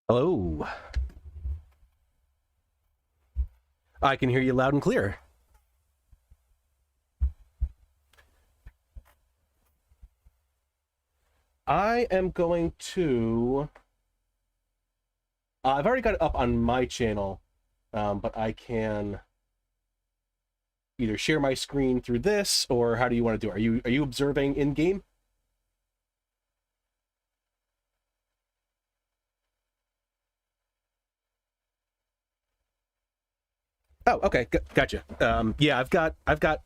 Hello. I can hear you loud and clear. I am going to... I've already got it up on my channel, but I can either share my screen through this, or how do you want to do it? Are you observing in-game? Oh, okay, gotcha. Yeah, I've got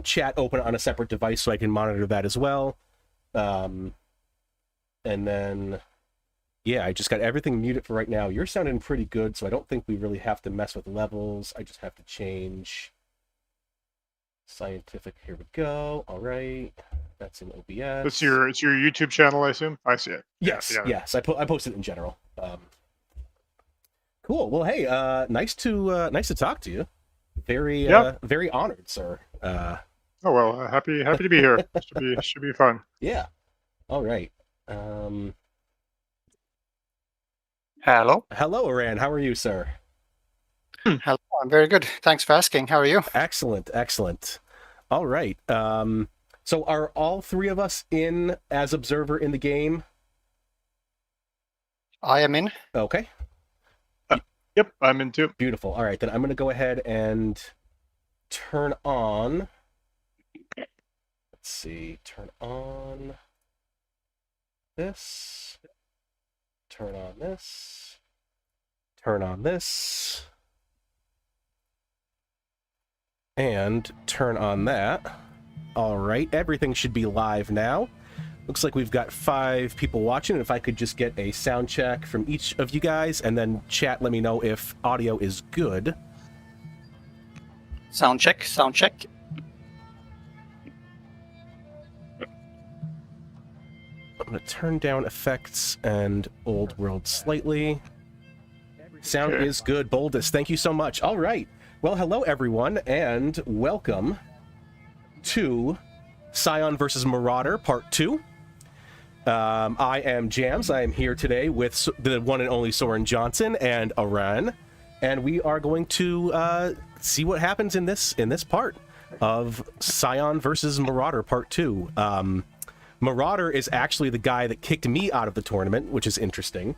chat open on a separate device so I can monitor that as well. And then, yeah, I just got everything muted for right now. You're sounding pretty good, so I don't think we really have to mess with levels. I just have to change Siontific. Here we go. All right, that's in OBS. It's your YouTube channel, I assume. I see it. Yes, yeah. Yes. I posted it in general. Cool. Well, hey, nice to talk to you. Very honored, sir. Oh well, happy to be here. should be fun. Yeah. All right. Hello. Hello, Aran. How are you, sir? Hello. I'm very good. Thanks for asking. How are you? Excellent. Excellent. All right. So are all three of us in as observer in the game? I am in. Okay. Yep, I'm in too. Beautiful. All right, then I'm going to go ahead and turn on. Let's see. Turn on this. Turn on this. Turn on this. And turn on that. All right, everything should be live now. Looks like we've got 5 people watching. If I could just get a sound check from each of you guys, and then chat, let me know if audio is good. Sound check, sound check. I'm going to turn down effects and old world slightly. Sound is good. Boldest, thank you so much. All right. Well, hello, everyone, and welcome to Sion versus Marauder, Part 2. I am Jams. I am here today with the one and only Soren Johnson and Aran, and we are going to see what happens in this part of Sion versus Marauder Part 2. Marauder is actually the guy that kicked me out of the tournament, which is interesting.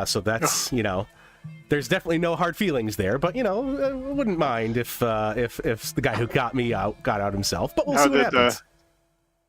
So that's, you know, there's definitely no hard feelings there, but, you know, I wouldn't mind if the guy who got me out got out himself, but we'll see what happens.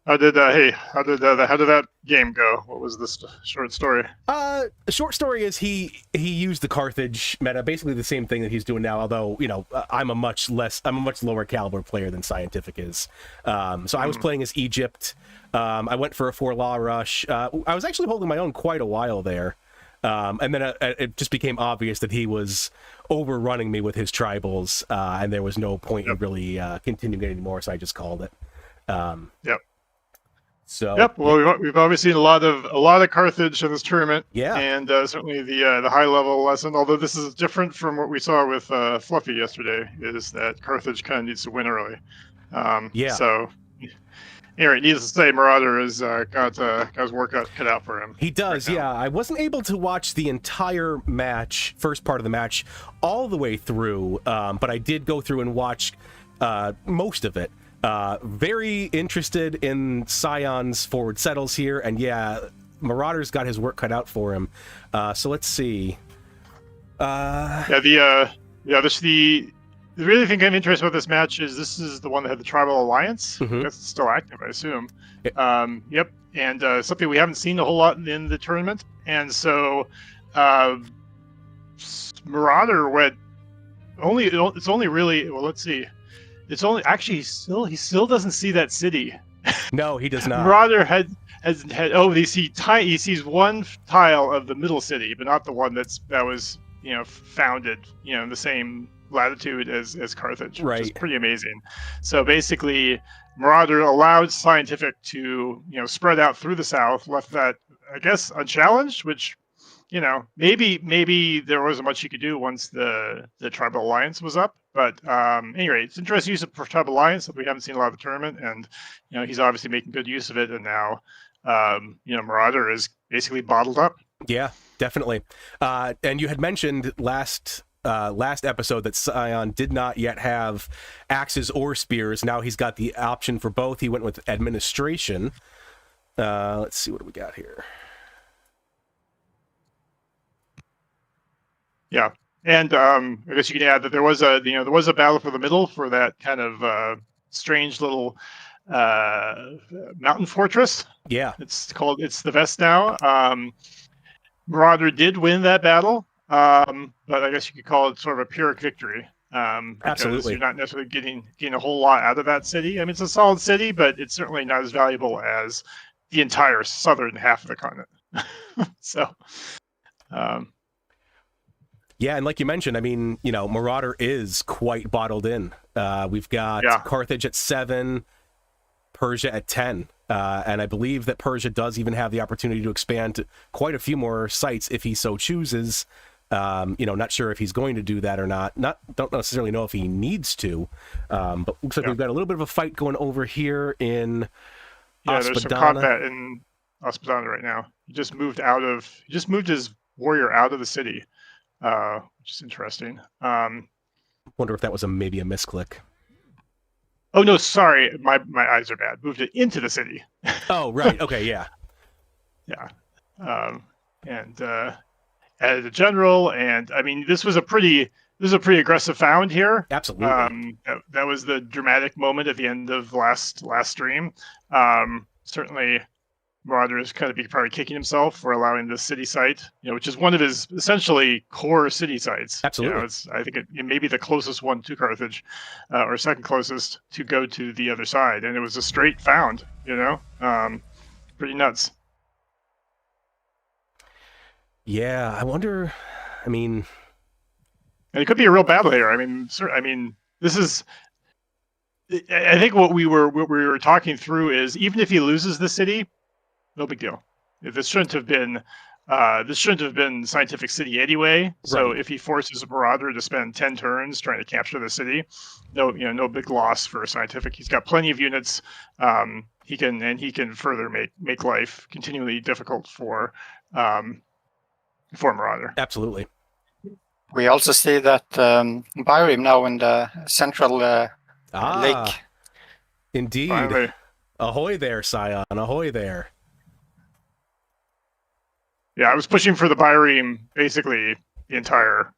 How did that game go? What was this short story? The short story is he used the Carthage meta, basically the same thing that he's doing now. Although, you know, I'm a much lower caliber player than Siontific is. So I was playing as Egypt. I went for a 4-law rush. I was actually holding my own quite a while there. And then it just became obvious that he was overrunning me with his tribals, and there was no point in really continuing anymore. So I just called it. Yep. So yep. Well, we've obviously seen a lot of Carthage in this tournament. Yeah. And certainly the high level lesson, although this is different from what we saw with Fluffy yesterday, is that Carthage kind of needs to win early. Yeah. So anyway, needless to say, Marauder has got his work cut out for him. He does, right. Yeah. I wasn't able to watch the entire match, first part of the match, all the way through, but I did go through and watch most of it. Very interested in Sion's forward settles here, and yeah, Marauder's got his work cut out for him. So let's see. The really thing I'm interested about this match is this is the one that had the Tribal Alliance. That's still active, I assume. Yep. And something we haven't seen a whole lot in the tournament. And so Marauder went it's only really, well, let's see. It's only actually he still doesn't see that city. No, he does not. Marauder he sees one tile of the middle city, but not the one that was, you know, founded, you know, in the same latitude as Carthage, right. Which is pretty amazing. So basically, Marauder allowed Siontific to, you know, spread out through the south, left that, I guess, unchallenged, which, you know, maybe there wasn't much you could do once the Tribal Alliance was up. But anyway, it's interesting use of Tribal Alliance that we haven't seen a lot of the tournament, and, you know, he's obviously making good use of it. And now, you know, Marauder is basically bottled up. Yeah. Definitely. And you had mentioned last episode that Sion did not yet have axes or spears. Now he's got the option for both. He went with administration. Let's see what do we got here. Yeah, and I guess you can add that there was a battle for the middle for that kind of strange little mountain fortress. Yeah, it's the Vest now. Marauder did win that battle, but I guess you could call it sort of a Pyrrhic victory. Because absolutely. you're not necessarily getting a whole lot out of that city. I mean, it's a solid city, but it's certainly not as valuable as the entire southern half of the continent. So, yeah, and like you mentioned, I mean, Marauder is quite bottled in. We've got Carthage at 7, Persia at 10, and I believe that Persia does even have the opportunity to expand to quite a few more sites if he so chooses. Not sure if he's going to do that or not. Don't necessarily know if he needs to, but looks like we've got a little bit of a fight going over here in Ospadana. There's some combat in Ospadana right now. He just moved his warrior out of the city, which is interesting. Wonder if that was maybe a misclick. Oh no, sorry, my eyes are bad. Moved it into the city. Oh right, okay, yeah. Yeah, and added a general, and I mean this was a pretty aggressive found here. Absolutely. That was the dramatic moment at the end of last stream. Certainly, Marauder is kind of probably kicking himself for allowing the city site, which is one of his essentially core city sites. Absolutely. I think it may be the closest one to Carthage, or second closest to go to the other side, and it was a straight found. Pretty nuts. Yeah, I wonder. I mean, and it could be a real battle here. I mean, this is. I think what we were talking through is even if he loses the city, no big deal. This shouldn't have been Scientific City anyway. So if he forces a Marauder to spend 10 turns trying to capture the city, no big loss for Scientific. He's got plenty of units. He can further make life continually difficult for Marauder. Absolutely. We also see that Byrim now in the central lake. Indeed. Finally. Ahoy there, Sion. Ahoy there. Yeah, I was pushing for the Byrim basically the entire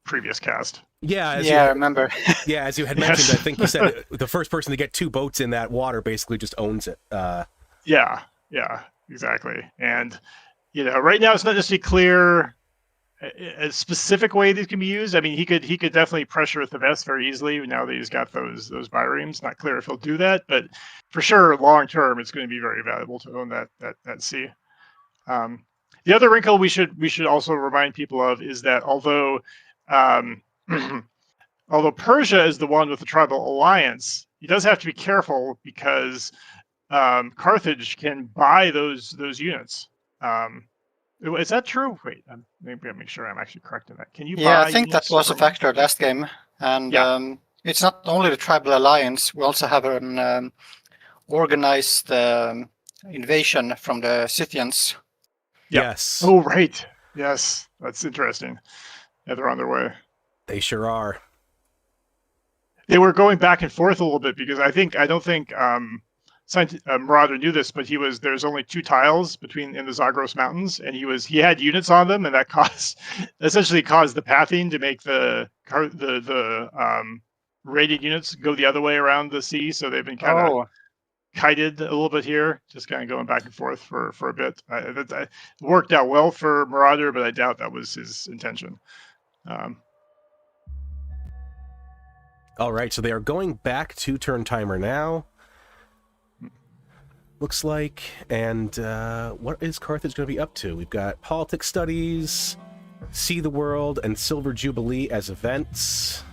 previous cast. Yeah, I remember. Yeah, as you had mentioned, I think you said the first person to get 2 boats in that water basically just owns it. Yeah, exactly. And right now it's not necessarily clear a specific way these can be used. I mean, he could definitely pressure the Vest very easily now that he's got those Byrems. Not clear if he'll do that, but for sure, long term, it's going to be very valuable to own that sea. The other wrinkle we should also remind people of is that although Persia is the one with the tribal alliance, he does have to be careful because Carthage can buy those units. Is that true? Wait, maybe I'll make sure I'm actually correct in that. Can you buy? Yeah, I think that was a factor last game, and it's not only the tribal alliance. We also have an organized invasion from the Scythians. Yes. Oh, right. Yes, that's interesting. Yeah, they're on their way. They sure are. They were going back and forth a little bit because I don't think Marauder knew this, but there's only 2 tiles in the Zagros Mountains, and he had units on them, and that essentially caused the pathing to make the raided units go the other way around the sea. So they've been kind of kited a little bit here, just kind of going back and forth for a bit. That worked out well for Marauder, but I doubt that was his intention. All right, so they are going back to turn timer now. Looks like. And what is Carthage going to be up to? We've got politics studies, see the world, and Silver Jubilee as events.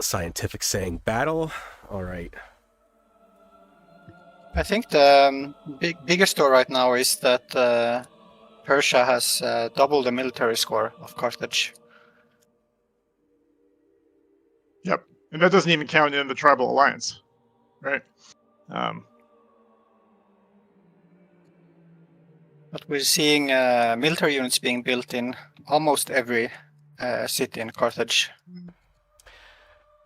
Scientific saying battle. All right. I think the biggest story right now is that Persia has double the military score of Carthage. Yep, and that doesn't even count in the tribal alliance, right? But we're seeing military units being built in almost every city in Carthage.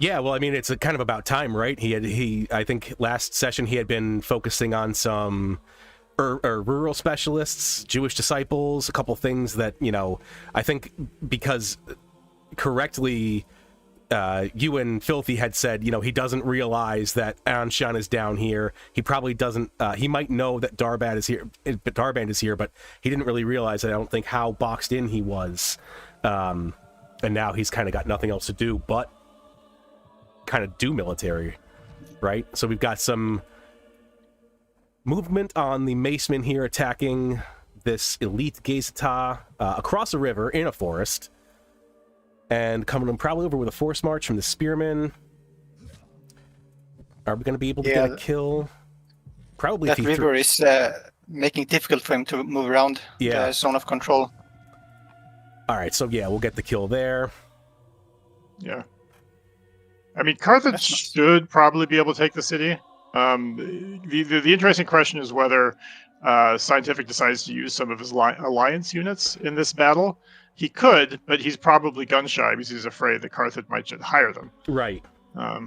Yeah, well, I mean, it's kind of about time, right? I think last session he had been focusing on some rural specialists, Jewish disciples, a couple things that, I think because correctly, you and Filthy had said, he doesn't realize that Anshan is down here. He probably doesn't, he might know that Darband is here, but he didn't really realize, I don't think, how boxed in he was. And now he's kind of got nothing else to do but kind of do military, right? So we've got some movement on the Macemen here attacking this elite Gezata across a river in a forest, and coming probably over with a force march from the Spearmen. Are we going to be able to get a kill? Probably. That river is making it difficult for him to move around the zone of control. All right, so yeah, we'll get the kill there. Yeah. I mean, Carthage should probably be able to take the city. The interesting question is whether Siontific decides to use some of his alliance units in this battle. He could, but he's probably gun shy because he's afraid that Carthage might just hire them. Right. Yeah,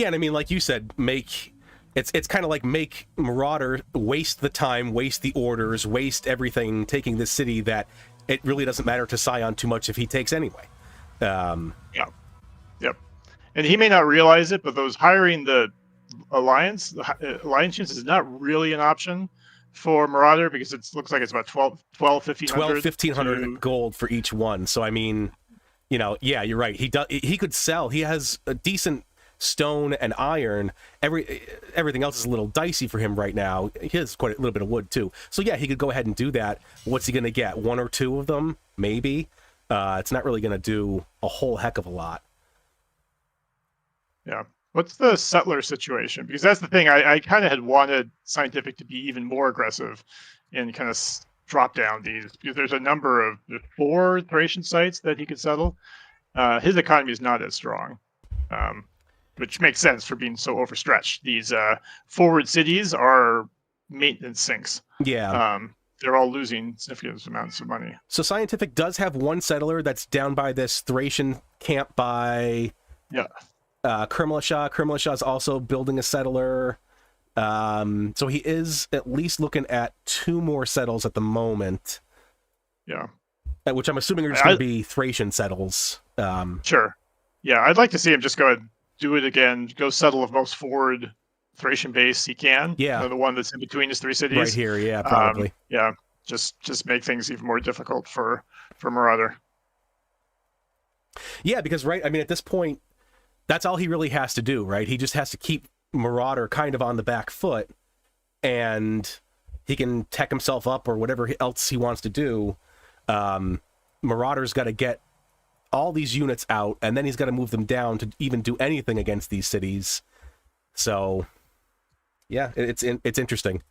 and I mean, like you said, it's kind of like make Marauder waste the time, waste the orders, waste everything, taking this city that it really doesn't matter to Sion too much if he takes anyway. Yep. And he may not realize it, but those hiring the alliance units is not really an option for Marauder because it looks like it's about 1,500 gold for each one. So I mean, yeah, you're right. He could sell. He has a decent stone and iron. Everything else is a little dicey for him right now. He has quite a little bit of wood too. So yeah, he could go ahead and do that. What's he going to get? One or two of them, maybe. It's not really going to do a whole heck of a lot. Yeah. What's the settler situation? Because that's the thing. I kind of had wanted Siontific to be even more aggressive and kind of drop down these, because there's 4 Thracian sites that he could settle. His economy is not as strong, which makes sense for being so overstretched. These forward cities are maintenance sinks. Yeah. They're all losing significant amounts of money. So Siontific does have one settler that's down by this Thracian camp by... Yeah. Kermalashah. Kermalashah is also building a settler. So he is at least looking at 2 more settles at the moment. Yeah. Which I'm assuming are just going to be Thracian settles. Sure. Yeah, I'd like to see him just go and do it again. Go settle the most forward Thracian base he can. Yeah. The one that's in between his 3 cities. Right here, yeah, probably. Yeah. Just make things even more difficult for Marauder. Yeah, because, right, I mean, at this point, that's all he really has to do, right? He just has to keep Marauder kind of on the back foot, and he can tech himself up or whatever else he wants to do. Marauder's got to get all these units out, and then he's got to move them down to even do anything against these cities. So, yeah, it's interesting.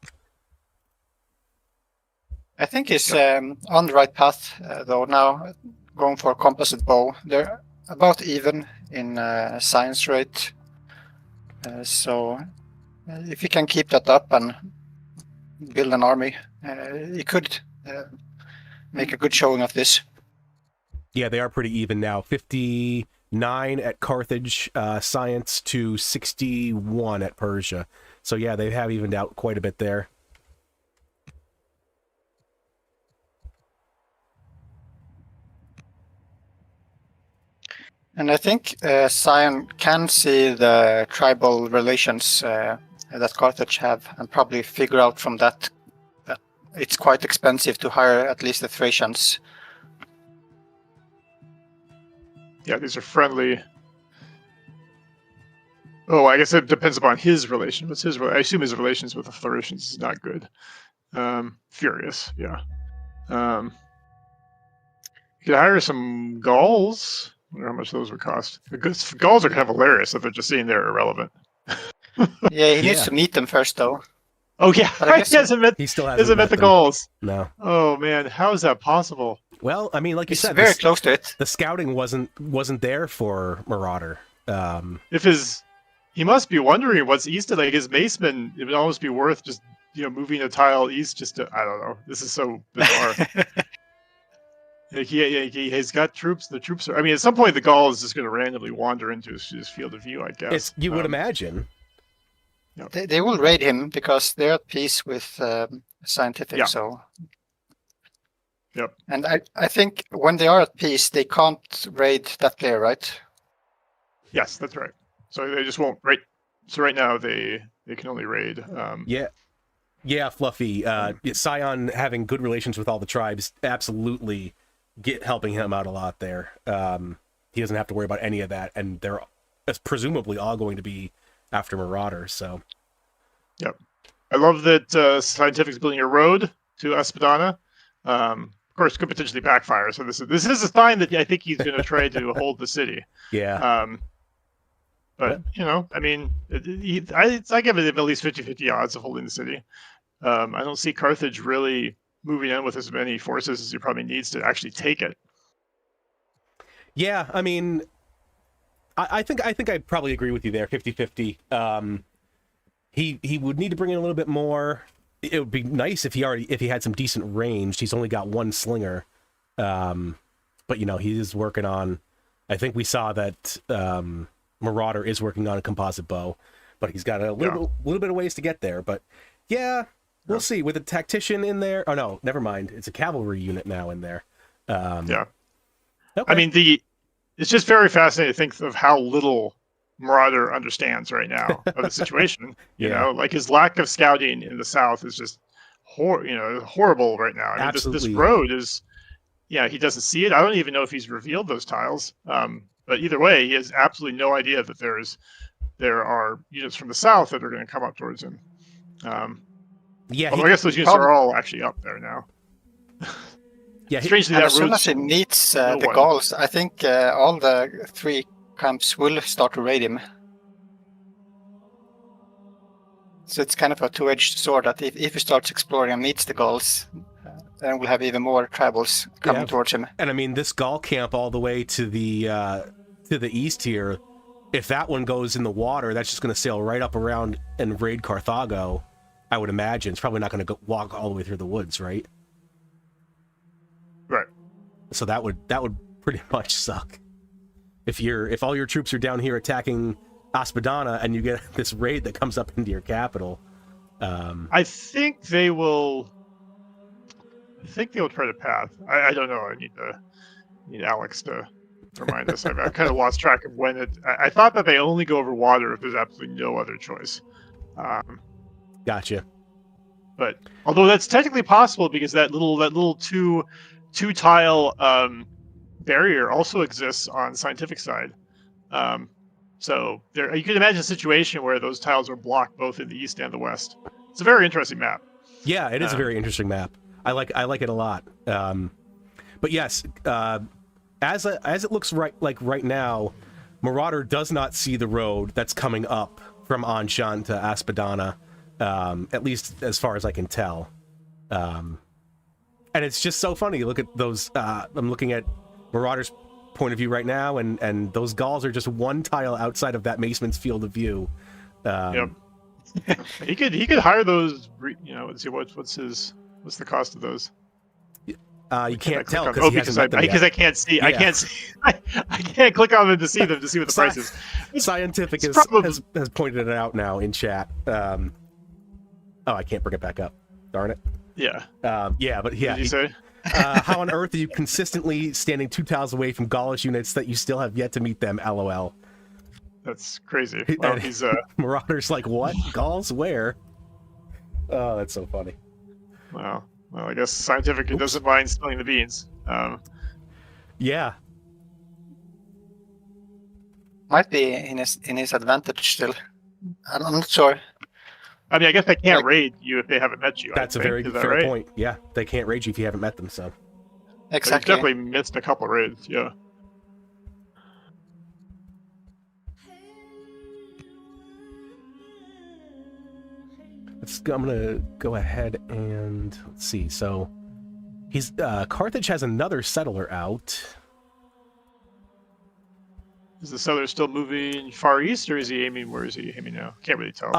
I think he's on the right path, though, now, going for a composite bow. They're about even in science rate. So if you can keep that up and build an army, you could make a good showing of this. Yeah, they are pretty even now. 59 at Carthage, science to 61 at Persia. So yeah, they have evened out quite a bit there. And I think Sion can see the tribal relations that Carthage have, and probably figure out from that it's quite expensive to hire at least the Thracians. Yeah, these are friendly. Oh, I guess it depends upon his relation. What's his? I assume his relations with the Thracians is not good. Furious, yeah. You could hire some Gauls. I wonder how much those would cost. Because Gauls are kind of hilarious if they're just sitting there irrelevant. Yeah, he needs to meet them first, though. Oh yeah, he still hasn't met the Gauls. No. Oh man, how is that possible? Well, I mean, like you said, very close to it. The scouting wasn't there for Marauder. He must be wondering what's east of, like, his Macemen. It would almost be worth just moving a tile east just to, I don't know. This is so bizarre. Like he's got troops. The troops are. I mean, at some point, the Gaul is just going to randomly wander into his field of view. I guess You would imagine. They will raid him because they're at peace with Scientific. Yeah. So. Yep. And I think when they are at peace, they can't raid that player, right? Yes, that's right. So they just won't. Right. So right now they can only raid. Yeah, Fluffy. Sion having good relations with all the tribes absolutely helping him out a lot there. He doesn't have to worry about any of that, and they're presumably all going to be after Marauder. So, yep. I love that Scientific's building a road to Espadana. Of course, could potentially backfire. So this is a sign that I think he's going to try to hold the city. Yeah. But I mean, I give it at least 50-50 odds of holding the city. I don't see Carthage really moving in with as many forces as he probably needs to actually take it. Yeah, I mean, I think I'd probably agree with you there, 50-50. He would need to bring in a little bit more. It would be nice if he had some decent range. He's only got one slinger, but he is working on. I think we saw that Marauder is working on a composite bow, but he's got a little bit of ways to get there. But yeah. We'll see. With a tactician in there. Oh, no, never mind. It's a cavalry unit now in there. Yeah. Okay. I mean, it's just very fascinating to think of how little Marauder understands right now of the situation. You know, like his lack of scouting in the south is just horrible right now. I mean, this road is, he doesn't see it. I don't even know if he's revealed those tiles. But either way, he has absolutely no idea that there are units from the south that are going to come up towards him. Yeah, I guess those units are all actually up there now. Yeah, strangely, as soon as he meets the Gauls, I think all the 3 camps will start to raid him. So it's kind of a two-edged sword that if he starts exploring and meets the Gauls, then we'll have even more tribals coming towards him. And I mean, this Gaul camp all the way to the east here, if that one goes in the water, that's just going to sail right up around and raid Carthago. I would imagine it's probably not going to walk all the way through the woods, right? Right. So that would pretty much suck. If all your troops are down here attacking Espadana and you get this raid that comes up into your capital. I think they will try to path. I don't know. I need Alex to remind us. I've kind of lost track of when it. I thought that they only go over water if there's absolutely no other choice. Gotcha. But although that's technically possible because that little two tile barrier also exists on Scientific side. So you can imagine a situation where those tiles are blocked both in the east and the west. It's a very interesting map. Yeah, it is a very interesting map. I like it a lot. But yes, as it looks right now, Marauder does not see the road that's coming up from Anshan to Espadana. At least as far as I can tell. And it's just so funny. Look at those. I'm looking at Marauder's point of view right now, and those Gauls are just one tile outside of that Maceman's field of view. Yep. He could hire those. Let's see what's the cost of those. You can't tell because I can't see. Yeah. I can't see. I can't click on them to see what the price is. Scientific has pointed it out now in chat. I can't bring it back up. Darn it. Yeah. But yeah. What did you say? How on earth are you consistently standing 2 tiles away from Gaulish units that you still have yet to meet them? LOL. That's crazy. Well, he's Marauder's like, what? Gauls? Where? Oh, that's so funny. Well, I guess Scientific doesn't mind spilling the beans. Yeah. Might be in his advantage still. I'm not sure. I mean, I guess they can't raid you if they haven't met you. That's a very fair point. Yeah, they can't raid you if you haven't met them, so. Exactly. So you've definitely missed a couple of raids, yeah. I'm gonna go ahead and let's see. So he's Carthage has another settler out. Is the settler still moving far east, or is he aiming? Where is he aiming now? Can't really tell.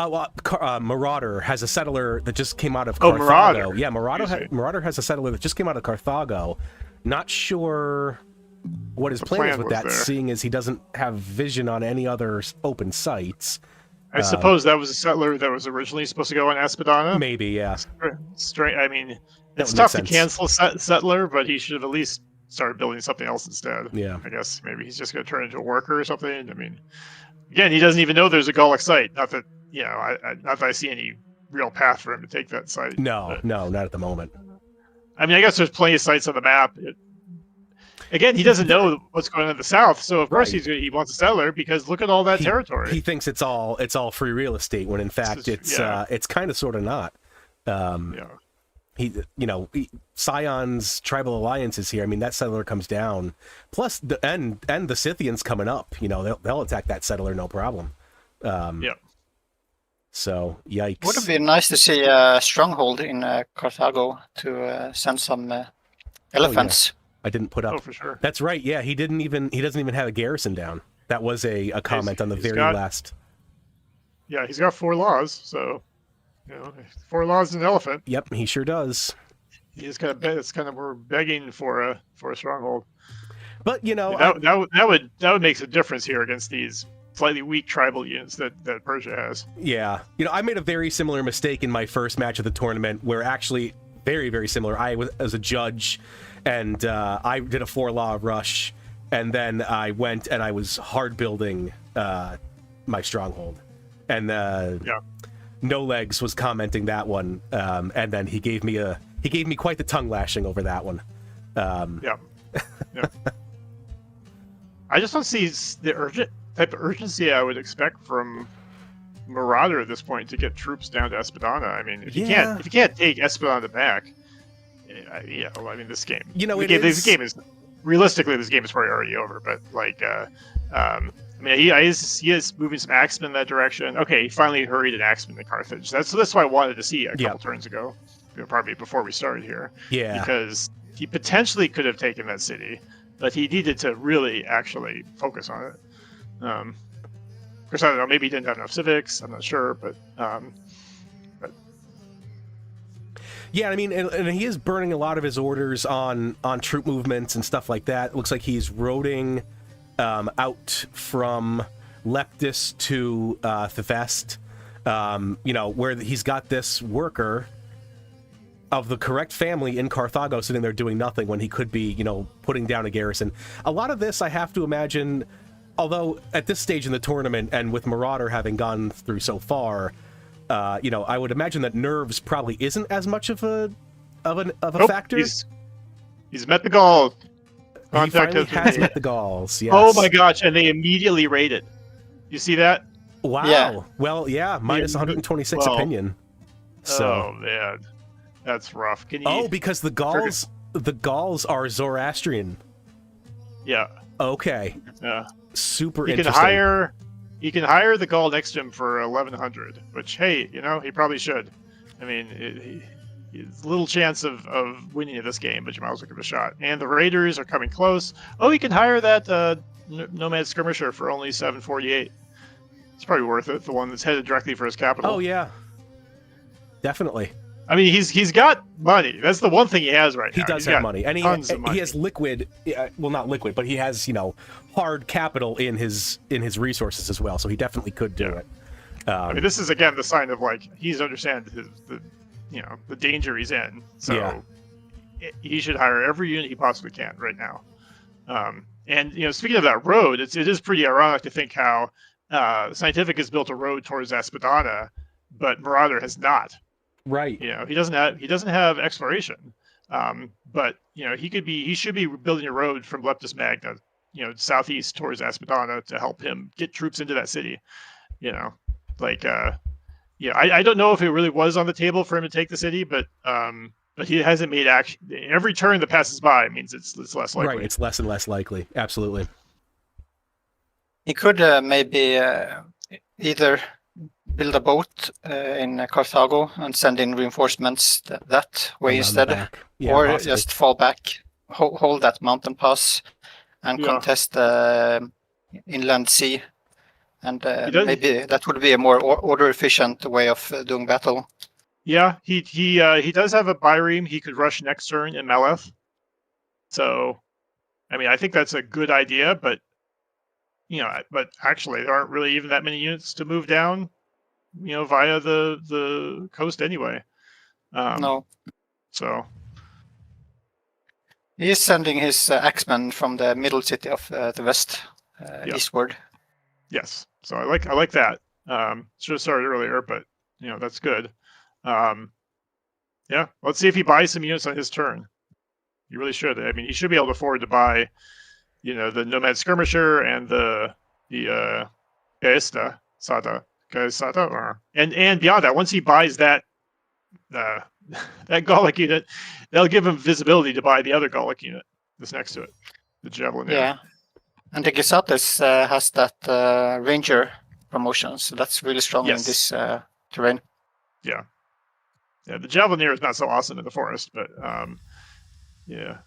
Marauder has a settler that just came out of Oh, Carthago. Marauder. Yeah, Marauder has a settler that just came out of Carthago. Not sure what his plan is with that, there. seeing as he doesn't have vision on any other open sites. I suppose that was a settler that was originally supposed to go on Espadana. Maybe, yeah. Straight. I mean, That it's would tough make to sense. cancel settler, but he should have at least started building something else instead. Yeah. I guess maybe he's just going to turn into a worker or something. I mean, again, he doesn't even know there's a Gallic site. Not that not that I see any real path for him to take that site. No, not at the moment. I mean, I guess there's plenty of sites on the map. Again, he doesn't know what's going on in the south, so of course he wants a settler because look at all that territory. He thinks it's all free real estate when in fact it's kind of sort of not. Sion's tribal alliance is here. I mean, that settler comes down. Plus, the Scythians coming up. They'll attack that settler no problem. So, yikes. Would it be nice to see a stronghold in Carthago to send some elephants? Oh, yeah. I didn't put up. Oh, for sure. That's right. Yeah, he doesn't even have a garrison down. That was a comment on the very last. Yeah, he's got 4 laws, so 4 laws and an elephant. Yep, he sure does. He's kind of it's kind of we're begging for a stronghold. But that would make a difference here against these slightly weak tribal units that Persia has. Yeah, I made a very similar mistake in my first match of the tournament, where actually very, very similar. I was as a judge, and I did a 4-law rush, and then I went and I was hard building my stronghold, and No Legs was commenting that one, and then he gave me quite the tongue lashing over that one. Yeah. I just don't see the type of urgency I would expect from Marauder at this point to get troops down to Espadana. I mean, if you can't take Espadana back, I mean, this game. This game is realistically this game is probably already over. But I mean, he is moving some axemen in that direction. Okay, he finally hurried an axeman to Carthage. That's what I wanted to see a couple turns ago, probably before we started here. Yeah, because he potentially could have taken that city, but he needed to really actually focus on it. Of course, I don't know. Maybe he didn't have enough civics. I'm not sure, but yeah, I mean, and he is burning a lot of his orders on troop movements and stuff like that. It looks like he's roading out from Leptis to Thefest, where he's got this worker of the correct family in Carthago sitting there doing nothing when he could be, putting down a garrison. A lot of this, I have to imagine, although at this stage in the tournament and with Marauder having gone through so far, I would imagine that nerves probably isn't as much of a factor. He's met the Gauls. He finally has met the Gauls. Yes. Oh my gosh! And they immediately raided. You see that? Wow. Yeah. Well, yeah. Minus 126 opinion. So. Oh man, that's rough. Because the Gauls are Zoroastrian. Yeah. Okay. Yeah. Super interesting. You can hire the Gaul next to him for 1,100, which, hey, he probably should. I mean, it's a little chance of winning this game, but you might as well give it a shot. And the Raiders are coming close. Oh, you can hire that Nomad Skirmisher for only 748. It's probably worth it, the one that's headed directly for his capital. Oh, yeah. Definitely. I mean, he's got money. That's the one thing he has right now. He does have money, and he money. has liquid. Well, not liquid, but he has hard capital in his resources as well. So he definitely could do it. I mean, this is again the sign of he's understands the danger he's in. So he should hire every unit he possibly can right now. And speaking of that road, it is pretty ironic to think how Siontific has built a road towards Espadana, but Marauder has not. Right. He doesn't have exploration. But he should be building a road from Leptis Magna, southeast towards Espadana to help him get troops into that city. I don't know if it really was on the table for him to take the city, but he hasn't made action. Every turn that passes by means it's less likely. Right, it's less and less likely. Absolutely. He could maybe either build a boat in Carthago and send in reinforcements that way instead, or possibly just fall back, hold that mountain pass, and contest inland sea, and does- maybe that would be a more order efficient way of doing battle. Yeah, he does have a Byreme. He could rush next turn in Meleth. So, I mean, I think that's a good idea, but but actually there aren't really even that many units to move down, via the coast anyway. No, So he is sending his axemen from the middle city of the west Yeah. eastward. yes, so I like that. Should have started earlier, but that's good. Yeah, let's see if he buys some units on his turn. He really should. I mean, he should be able to afford to buy, the Nomad Skirmisher and the Gaesta Sada, and beyond that. Once he buys that that Gallic unit, that'll give him visibility to buy the other Gallic unit that's next to it, the Javelin. Yeah, and the Gesates has that Ranger promotion, so that's really strong in this terrain. Yeah, the Javelineer is not so awesome in the forest, but yeah.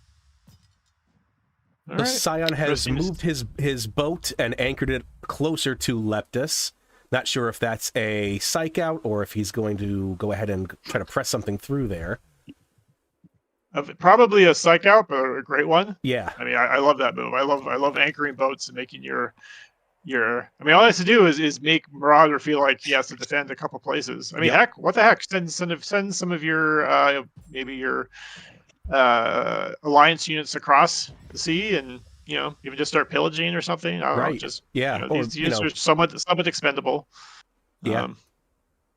All right. Sion has moved his boat and anchored it closer to Leptis. Not sure if that's a psych out or if he's going to go ahead and try to press something through there. Probably a psych out, but a great one. Yeah. I mean, I love that move. I love anchoring boats and making your. I mean, all he has to do is make Marauder feel like he has to defend a couple places. I mean, heck, what the heck? Send some of your maybe your alliance units across the sea, and even just start pillaging or something. I don't know, just these units are somewhat expendable. Yeah,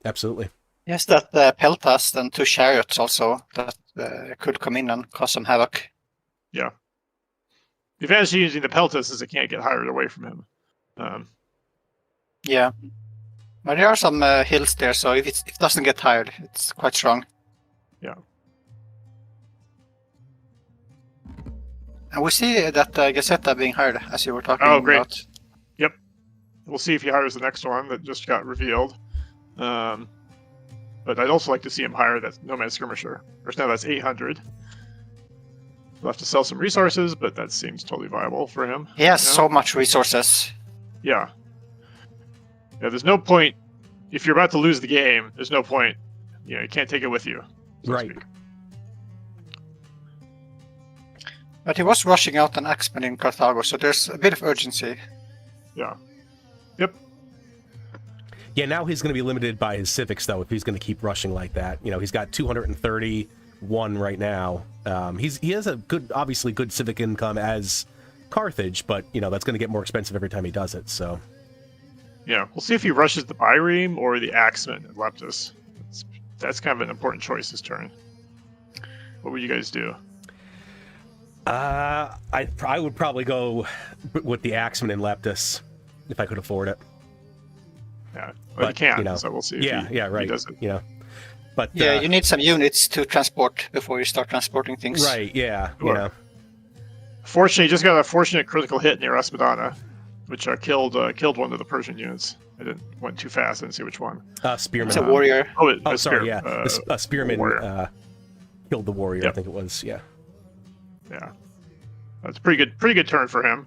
absolutely. Yes, that Peltas and 2 chariots also that could come in and cause some havoc. Yeah. The advantage of using the Peltas is it can't get hired away from him. Yeah, but there are some hills there, so if it doesn't get tired, it's quite strong. Yeah. And we see that Gazetta being hired, as you were talking Oh, great. about. Yep. We'll see if he hires the next one that just got revealed. But I'd also like to see him hire that Nomad Skirmisher. Now that's 800. We'll have to sell some resources, but that seems totally viable for him. He has so much resources. Yeah. Yeah, there's no point. If you're about to lose the game, there's no point. You can't take it with you. So right. to speak. But he was rushing out an axeman in Carthago, so there's a bit of urgency. Yeah. Yep. Yeah, now he's going to be limited by his civics, though, if he's going to keep rushing like that. He's got 231 right now. He has a obviously good civic income as Carthage, but, that's going to get more expensive every time he does it, so... Yeah, we'll see if he rushes the Byreme or the Axeman at Leptis. That's kind of an important choice this turn. What would you guys do? I would probably go with the Axeman in Leptis if I could afford it. Yeah, well, you can't, so we'll see. If he right. Does it. But you need some units to transport before you start transporting things. Right. Yeah. Sure. Fortunately, he just got a fortunate critical hit near Espadana, which killed one of the Persian units. I went too fast. I didn't see which one. It's Spearman. a warrior. Sorry. Yeah. A spearman killed the warrior. Yep. I think it was. Yeah. Yeah. That's a pretty good turn for him.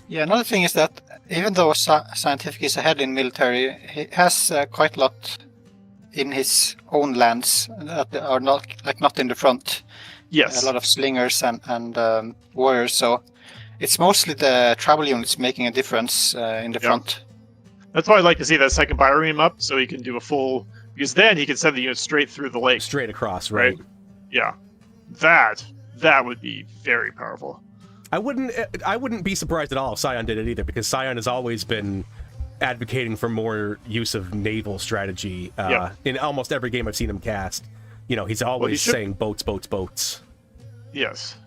Yeah, another thing is that even though Siontific is ahead in military, he has quite a lot in his own lands that are not in the front. Yes. A lot of slingers and warriors, so it's mostly the travel units making a difference in the front. That's why I'd like to see that second Byreme up, so he can do a full... Because then he can send the units straight through the lake. Straight across, right? Yeah. That would be very powerful. I wouldn't be surprised at all if Sion did it either, because Sion has always been advocating for more use of naval strategy in almost every game I've seen him cast. He's always saying boats, boats, boats. Yes.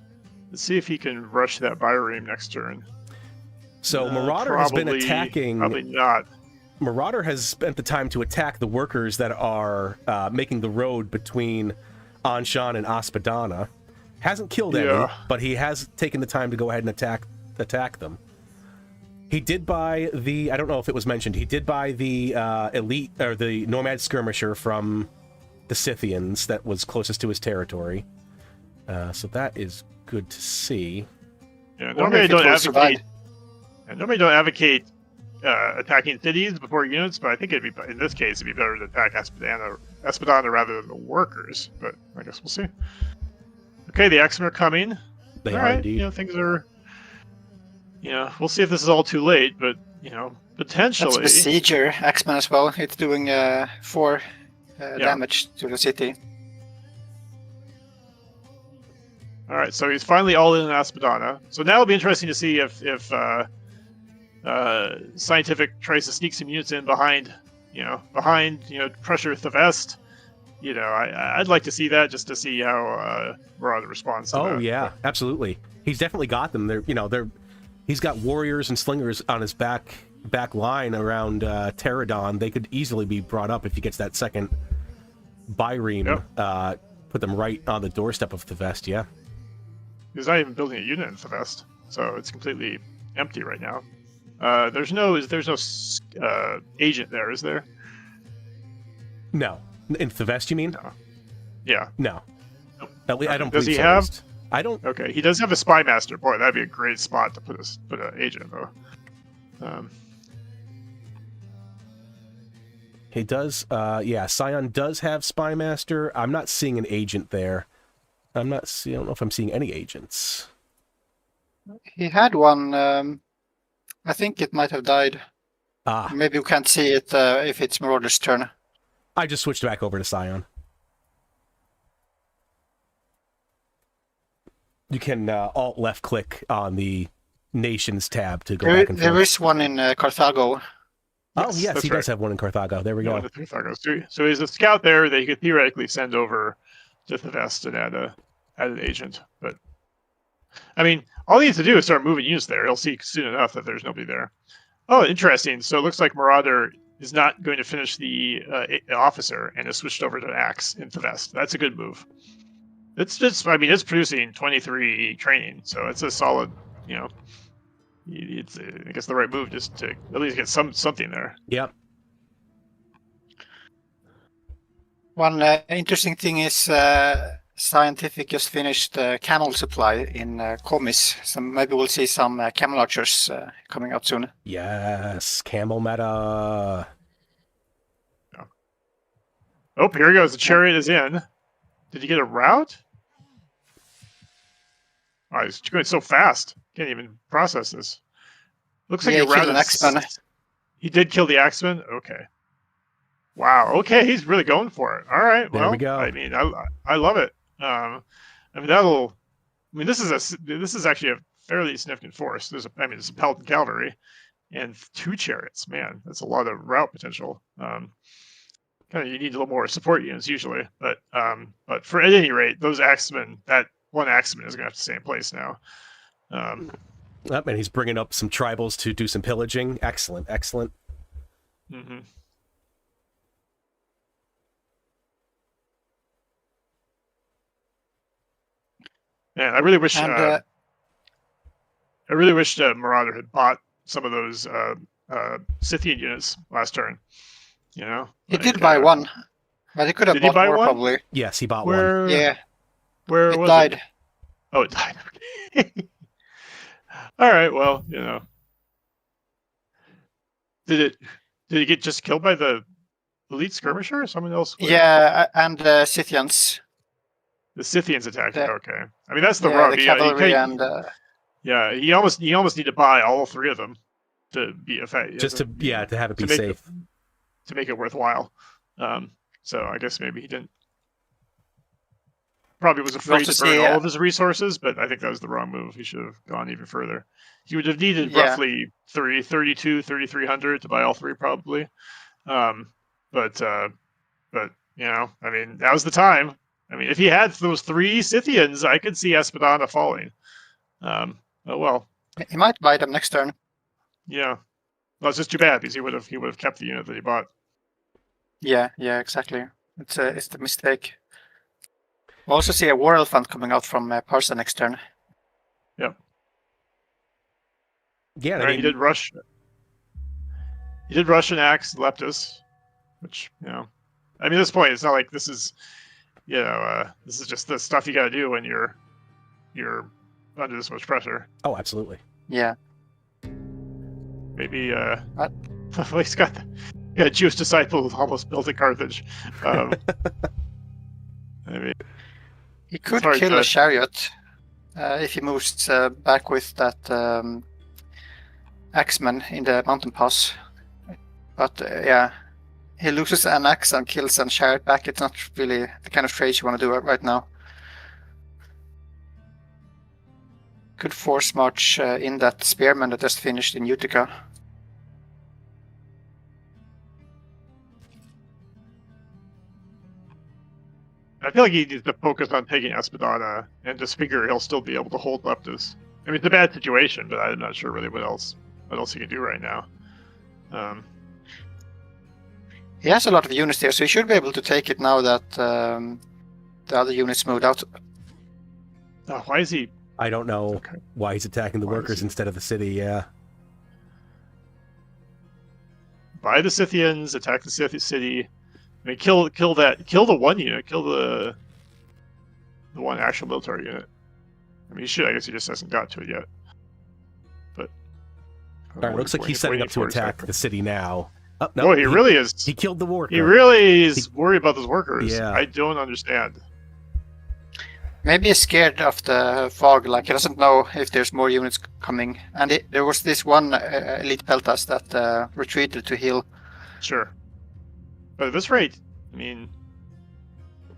Let's see if he can rush that Byreme next turn. So Marauder has been attacking... Probably not. Marauder has spent the time to attack the workers that are making the road between Anshan and Espadana. Hasn't killed any, but he has taken the time to go ahead and attack them. He did buy the... I don't know if it was mentioned. He did buy the elite, or the Nomad Skirmisher from the Scythians that was closest to his territory. So that is good to see. Yeah, Wonder normally I if it don't will survive. advocate. I normally don't advocate attacking cities before units, but I think it'd be in this case it'd be better to attack Espadana rather than the workers. But I guess we'll see. Okay, the X-Men are coming. They All are right, indeed. things are. We'll see if this is all too late, but That's potentially. Besieger X-Men as well. It's doing 4 damage to the city. All right, so he's finally all in Espadana. So now it'll be interesting to see if Scientific tries to sneak some units in behind pressure Thevest. I'd like to see that just to see how Marauder responds to that. Oh yeah, absolutely. He's definitely got them. He's got warriors and slingers on his back line around Pterodon. They could easily be brought up if he gets that second Byreme. Yep. Put them right on the doorstep of Thevest. Yeah. He's not even building a unit in Thevest, so it's completely empty right now. There's no agent there, is there? No. In Thevest, you mean? No. Yeah. No. Nope. At least, I don't Does believe he so, at have? least. I don't. Okay, he does have a spy master. Boy, that'd be a great spot to put an agent though. He does. Yeah, Sion does have spy master. I'm not seeing an agent there. I don't know if I'm seeing any agents. He had one. I think it might have died. Ah, Maybe you can't see it if it's Marauder's turn. I just switched back over to Sion. You can alt left click on the nations tab to go back and forth. There is one in Carthago. Oh yes, that's he does right. have one in Carthago. There we go. So he's a scout there that he could theoretically send over to Thevest and add an agent. But I mean, all he needs to do is start moving units there. He'll see soon enough that there's nobody there. Oh, interesting. So it looks like Marauder is not going to finish the officer and has switched over to an axe in Thevest. That's a good move. It's producing 23 training, so it's a solid, it's I guess the right move just to at least get something there. Yep. One interesting thing is Scientific just finished camel supply in Comis, so maybe we'll see some camel archers coming out soon. Yes, camel meta. Oh, here he goes. The chariot is in. Did he get a route? Oh, he's going so fast. Can't even process this. Looks like Yeah, he he killed routed an Axeman. He did kill the Axeman? Okay. Wow. Okay, he's really going for it. All right. There well, we go. I mean, I love it. This is actually a fairly significant force. There's a Pelton cavalry and 2 chariots. Man, that's a lot of route potential. You need a little more support units usually, but for at any rate, those Axemen, that one Axeman is going to have to stay in place now. Yep, and he's bringing up some tribals to do some pillaging. Excellent, excellent. Mm-hmm. Man, I really wish Marauder had bought some of those Scythian units last turn. He did buy one, but he could have Did he bought buy more one? probably. Yes, he bought one. Yeah, Where it was died. it? Oh, it died. Okay. All right. Well, did it get just killed by the elite skirmisher or someone else? Yeah, and Scythians. The Scythians attacked. The- Okay. I mean, that's the Yeah, rub. the Yeah, cavalry and you almost need to buy all 3 of them to be effective. Just to have it be make safe. to make it worthwhile. So I guess maybe he didn't. Probably was afraid to burn all of his resources, but I think that was the wrong move. He should have gone even further. He would have needed roughly 3,300 to buy all 3 probably. But now's the time. I mean, if he had those 3 Scythians, I could see Espadana falling. Oh well. he might buy them next turn. Yeah. Well, it's just too bad because he would have kept the unit that he bought. Yeah, exactly. It's the mistake. We also see a war elephant coming out from Parsa next turn. Yep. Yeah, Right, he did rush. He did rush an axe Leptus, which at this point it's not like this is, this is just the stuff you got to do when you're under this much pressure. Oh, absolutely. Yeah. Maybe What? well, he's got a Jewish disciple who almost built a Carthage. I mean, He could hard kill to- a chariot if he moves back with that axeman in the mountain pass. But yeah, he loses an axe and kills a chariot back. It's not really the kind of trade you want to do right now. Could force march in that spearman that just finished in Utica. I feel like he needs to focus on taking Espadana and just figure he'll still be able to hold Leptis. I mean, it's a bad situation, but I'm not sure really what else he can do right now. He has a lot of units there, so he should be able to take it now that the other units moved out. Why is he? I don't know why he's attacking the Why is workers he- instead of the city, yeah. Buy the Scythians, attack the city. I mean, kill the one unit, kill the one actual military unit. I mean, he should. I guess he just hasn't got to it yet. But Alright, looks like he's setting up to attack the city now. Oh, no, Oh, he really is. He killed the worker. He really is worried about those workers. Yeah. I don't understand. Maybe he's scared of the fog, like he doesn't know if there's more units coming. And there was this one elite Peltas that retreated to heal. Sure. But at this rate, I mean,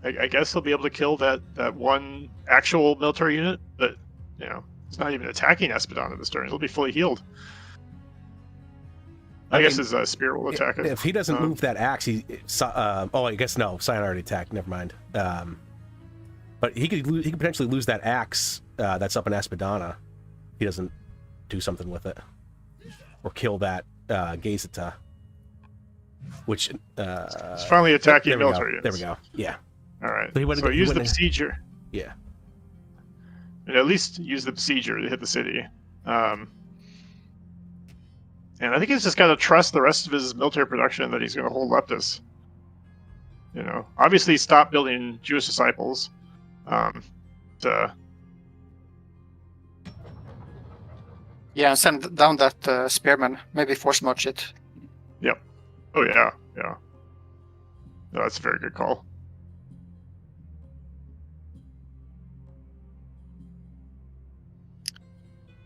I guess he'll be able to kill that one actual military unit, but, it's not even attacking Espadana this turn. He'll be fully healed. I guess his spear will attack it. If he doesn't move that axe, I guess no. Sion already attacked. Never mind. But he could potentially lose that axe that's up in Espadana. He doesn't do something with it, or kill that Gezita, which He's finally attacking there we military go. units. There we go. Yeah. All right. But he wouldn't- So he use the wouldn't- besieger. Yeah. And at least use the besieger to hit the city. And I think he's just got to trust the rest of his military production that he's going to hold Leptis. Obviously stop building Jewish disciples. Yeah, and send down that spearman. Maybe force march it. Yep. Oh yeah, yeah. No, that's a very good call.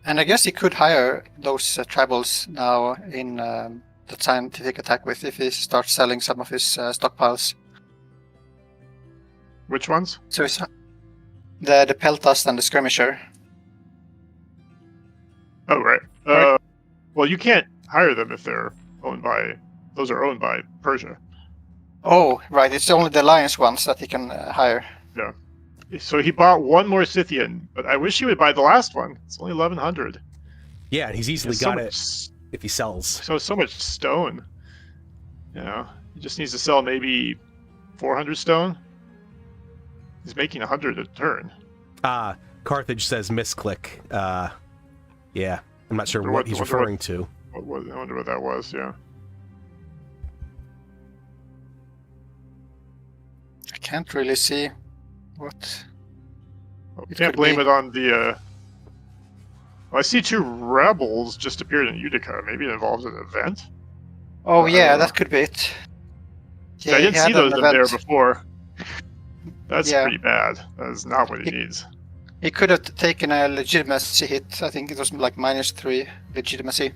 And I guess he could hire those tribals now in the scientific attack with if he starts selling some of his stockpiles. Which ones? So it's the Peltas and the Skirmisher. Oh right. Right. Well, you can't hire them if they're owned by. Those are owned by Persia. Oh, right. It's only the Alliance ones that he can hire. So he bought one more Scythian, but I wish he would buy the last one. It's only 1,100. Yeah, and he's easily got it if he sells. So much stone. He just needs to sell maybe 400 stone. He's making 100 a turn. Carthage says misclick. Yeah, I'm not sure Wonder what what- he's wonder referring to. I wonder what that was. Yeah. I can't really see what. Well, we It can't could blame be. it on the. Well, I see 2 rebels just appeared in Utica. Maybe it involves an event. Oh, yeah, Uh, that could be it. I didn't he had see those an in there event. before. That's Yeah. pretty bad. That is not what he needs. He could have taken a legitimacy hit. I think it was like -3 legitimacy.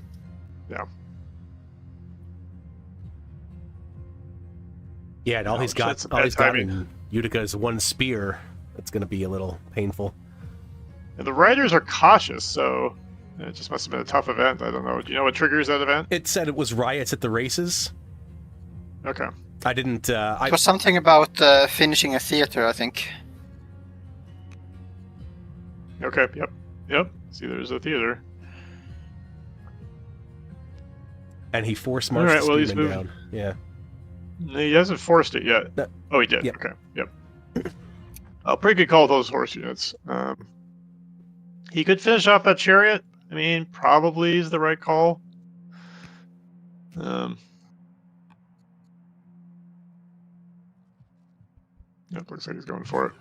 Yeah, and all No, he's got, that's all bad he's got timing. in Utica is one spear. That's going to be a little painful. And the riders are cautious, so it just must have been a tough event. I don't know. Do you know what triggers that event? It said it was riots at the races. Okay. I didn't. It was something about finishing a theater, I think. Okay. Yep. See, there's a theater. And he forced All marched right, the well, he's spearmen moving. down. Yeah. He hasn't forced it yet. No. Oh, he did. Yep. Okay. Yep. Pretty good call with those horse units. He could finish off that chariot. I mean, probably is the right call. Yep, looks like he's going for it.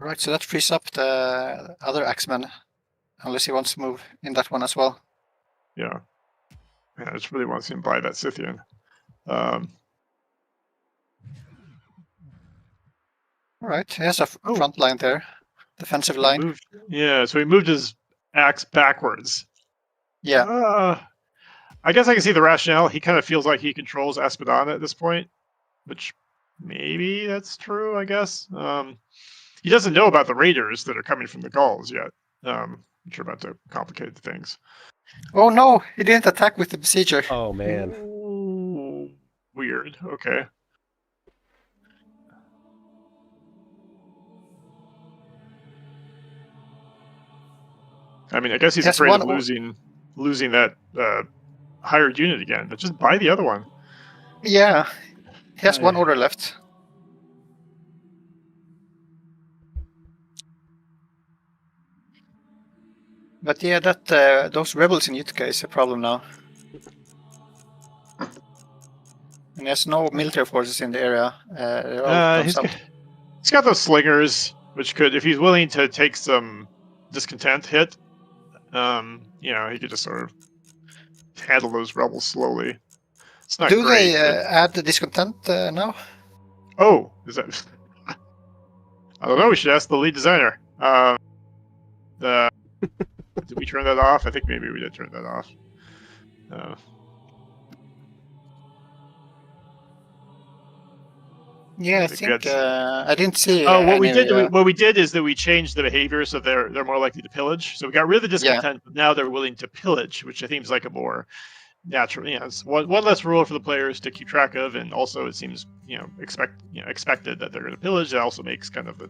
Right, so that frees up the other Axeman, unless he wants to move in that one as well. Yeah. Man, I just really want to see him buy that Scythian. Um, All right, he has a Oh. front line there, defensive he line. so he moved his axe backwards. Yeah, I guess I can see the rationale. He kind of feels like he controls Espadon at this point, which maybe that's true, I guess. He doesn't know about the raiders that are coming from the Gauls yet, which are about to complicate things. Oh no, he didn't attack with the Besieger. Oh man. Ooh, weird. Okay. I mean, I guess he's Yes, afraid of one- losing that hired unit again. But just buy the other one. Yeah, he has one Aye. order left. But yeah, that those rebels in Utica is a problem now. And there's no military forces in the area. They're all down He's south. got those slingers, which could, if he's willing to take some discontent hit, he could just sort of handle those rebels slowly. It's not Do great. they add the discontent now? Oh, is that? I don't know. We should ask the lead designer. Did we turn that off? I think maybe we did turn that off. Yeah, I think I didn't see. Oh, what we did is that we changed the behavior so they're more likely to pillage. So we got rid of the discontent, but now they're willing to pillage, which I think is like a more natural. It's one less rule for the players to keep track of, and also it seems expected that they're going to pillage. That also makes kind of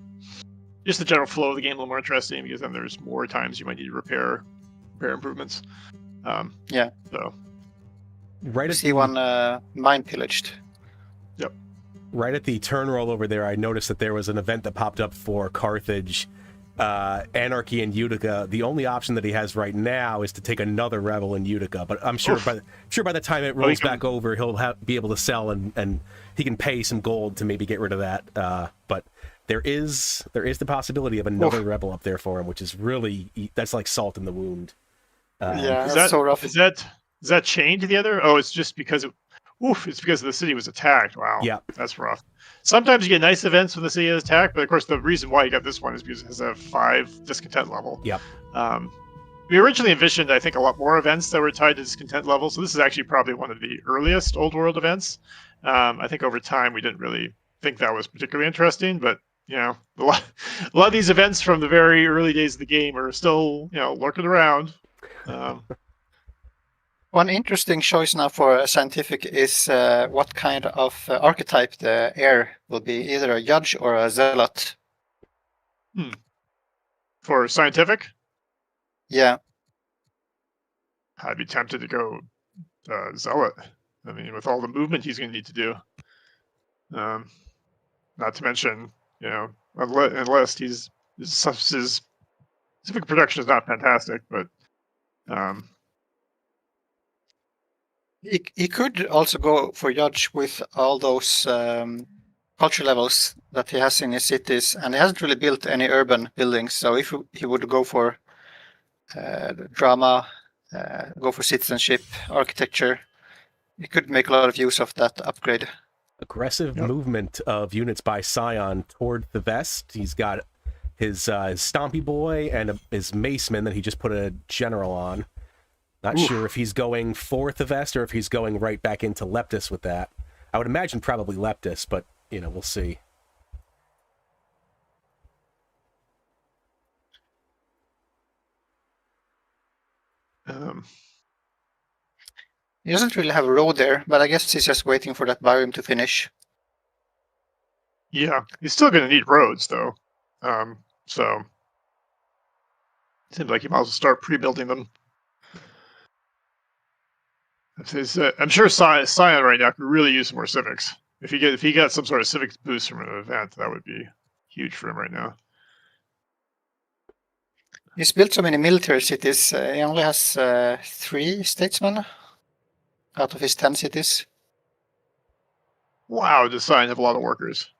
just the general flow of the game a little more interesting, because then there's more times you might need to repair improvements. So Right at see one mine pillaged. Yep. Right at the turn roll over there, I noticed that there was an event that popped up for Carthage, Anarchy in Utica. The only option that he has right now is to take another rebel in Utica, but I'm sure by the time it rolls back over, he'll be able to sell and he can pay some gold to maybe get rid of that. But there is the possibility of another rebel up there for him, which is that's like salt in the wound. That's so rough. Is that chained to the other? Oh, it's just because it's because the city was attacked. Wow. Yeah. That's rough. Sometimes you get nice events when the city is attacked, but of course the reason why you got this one is because it has a 5 discontent level. Yep. We originally envisioned, I think, a lot more events that were tied to discontent level, so this is actually probably one of the earliest Old World events. I think over time we didn't really think that was particularly interesting, but a lot of these events from the very early days of the game are still lurking around. One interesting choice now for Siontific is what kind of archetype the heir will be, either a judge or a zealot. For Siontific? Yeah. I'd be tempted to go zealot. I mean, with all the movement he's going to need to do. Not to mention, unless his specific production is not fantastic, but He could also go for judge with all those culture levels that he has in his cities, and he hasn't really built any urban buildings. So if he would go for drama, go for citizenship, architecture, he could make a lot of use of that upgrade. Aggressive movement of units by Sion toward the west. He's got his Stompy Boy and his Maceman that he just put a general on. Not sure if he's going for the west or if he's going right back into Leptis with that. I would imagine probably Leptis, but, we'll see. He doesn't really have a road there, but I guess he's just waiting for that biome to finish. Yeah, he's still going to need roads, though. So it seems like he might as well start pre-building them. I'm sure Sion right now could really use some more civics. If he got some sort of civics boost from an event, that would be huge for him right now. He's built so many military cities. He only has 3 statesmen out of his 10 cities. Wow, does Sion have a lot of workers?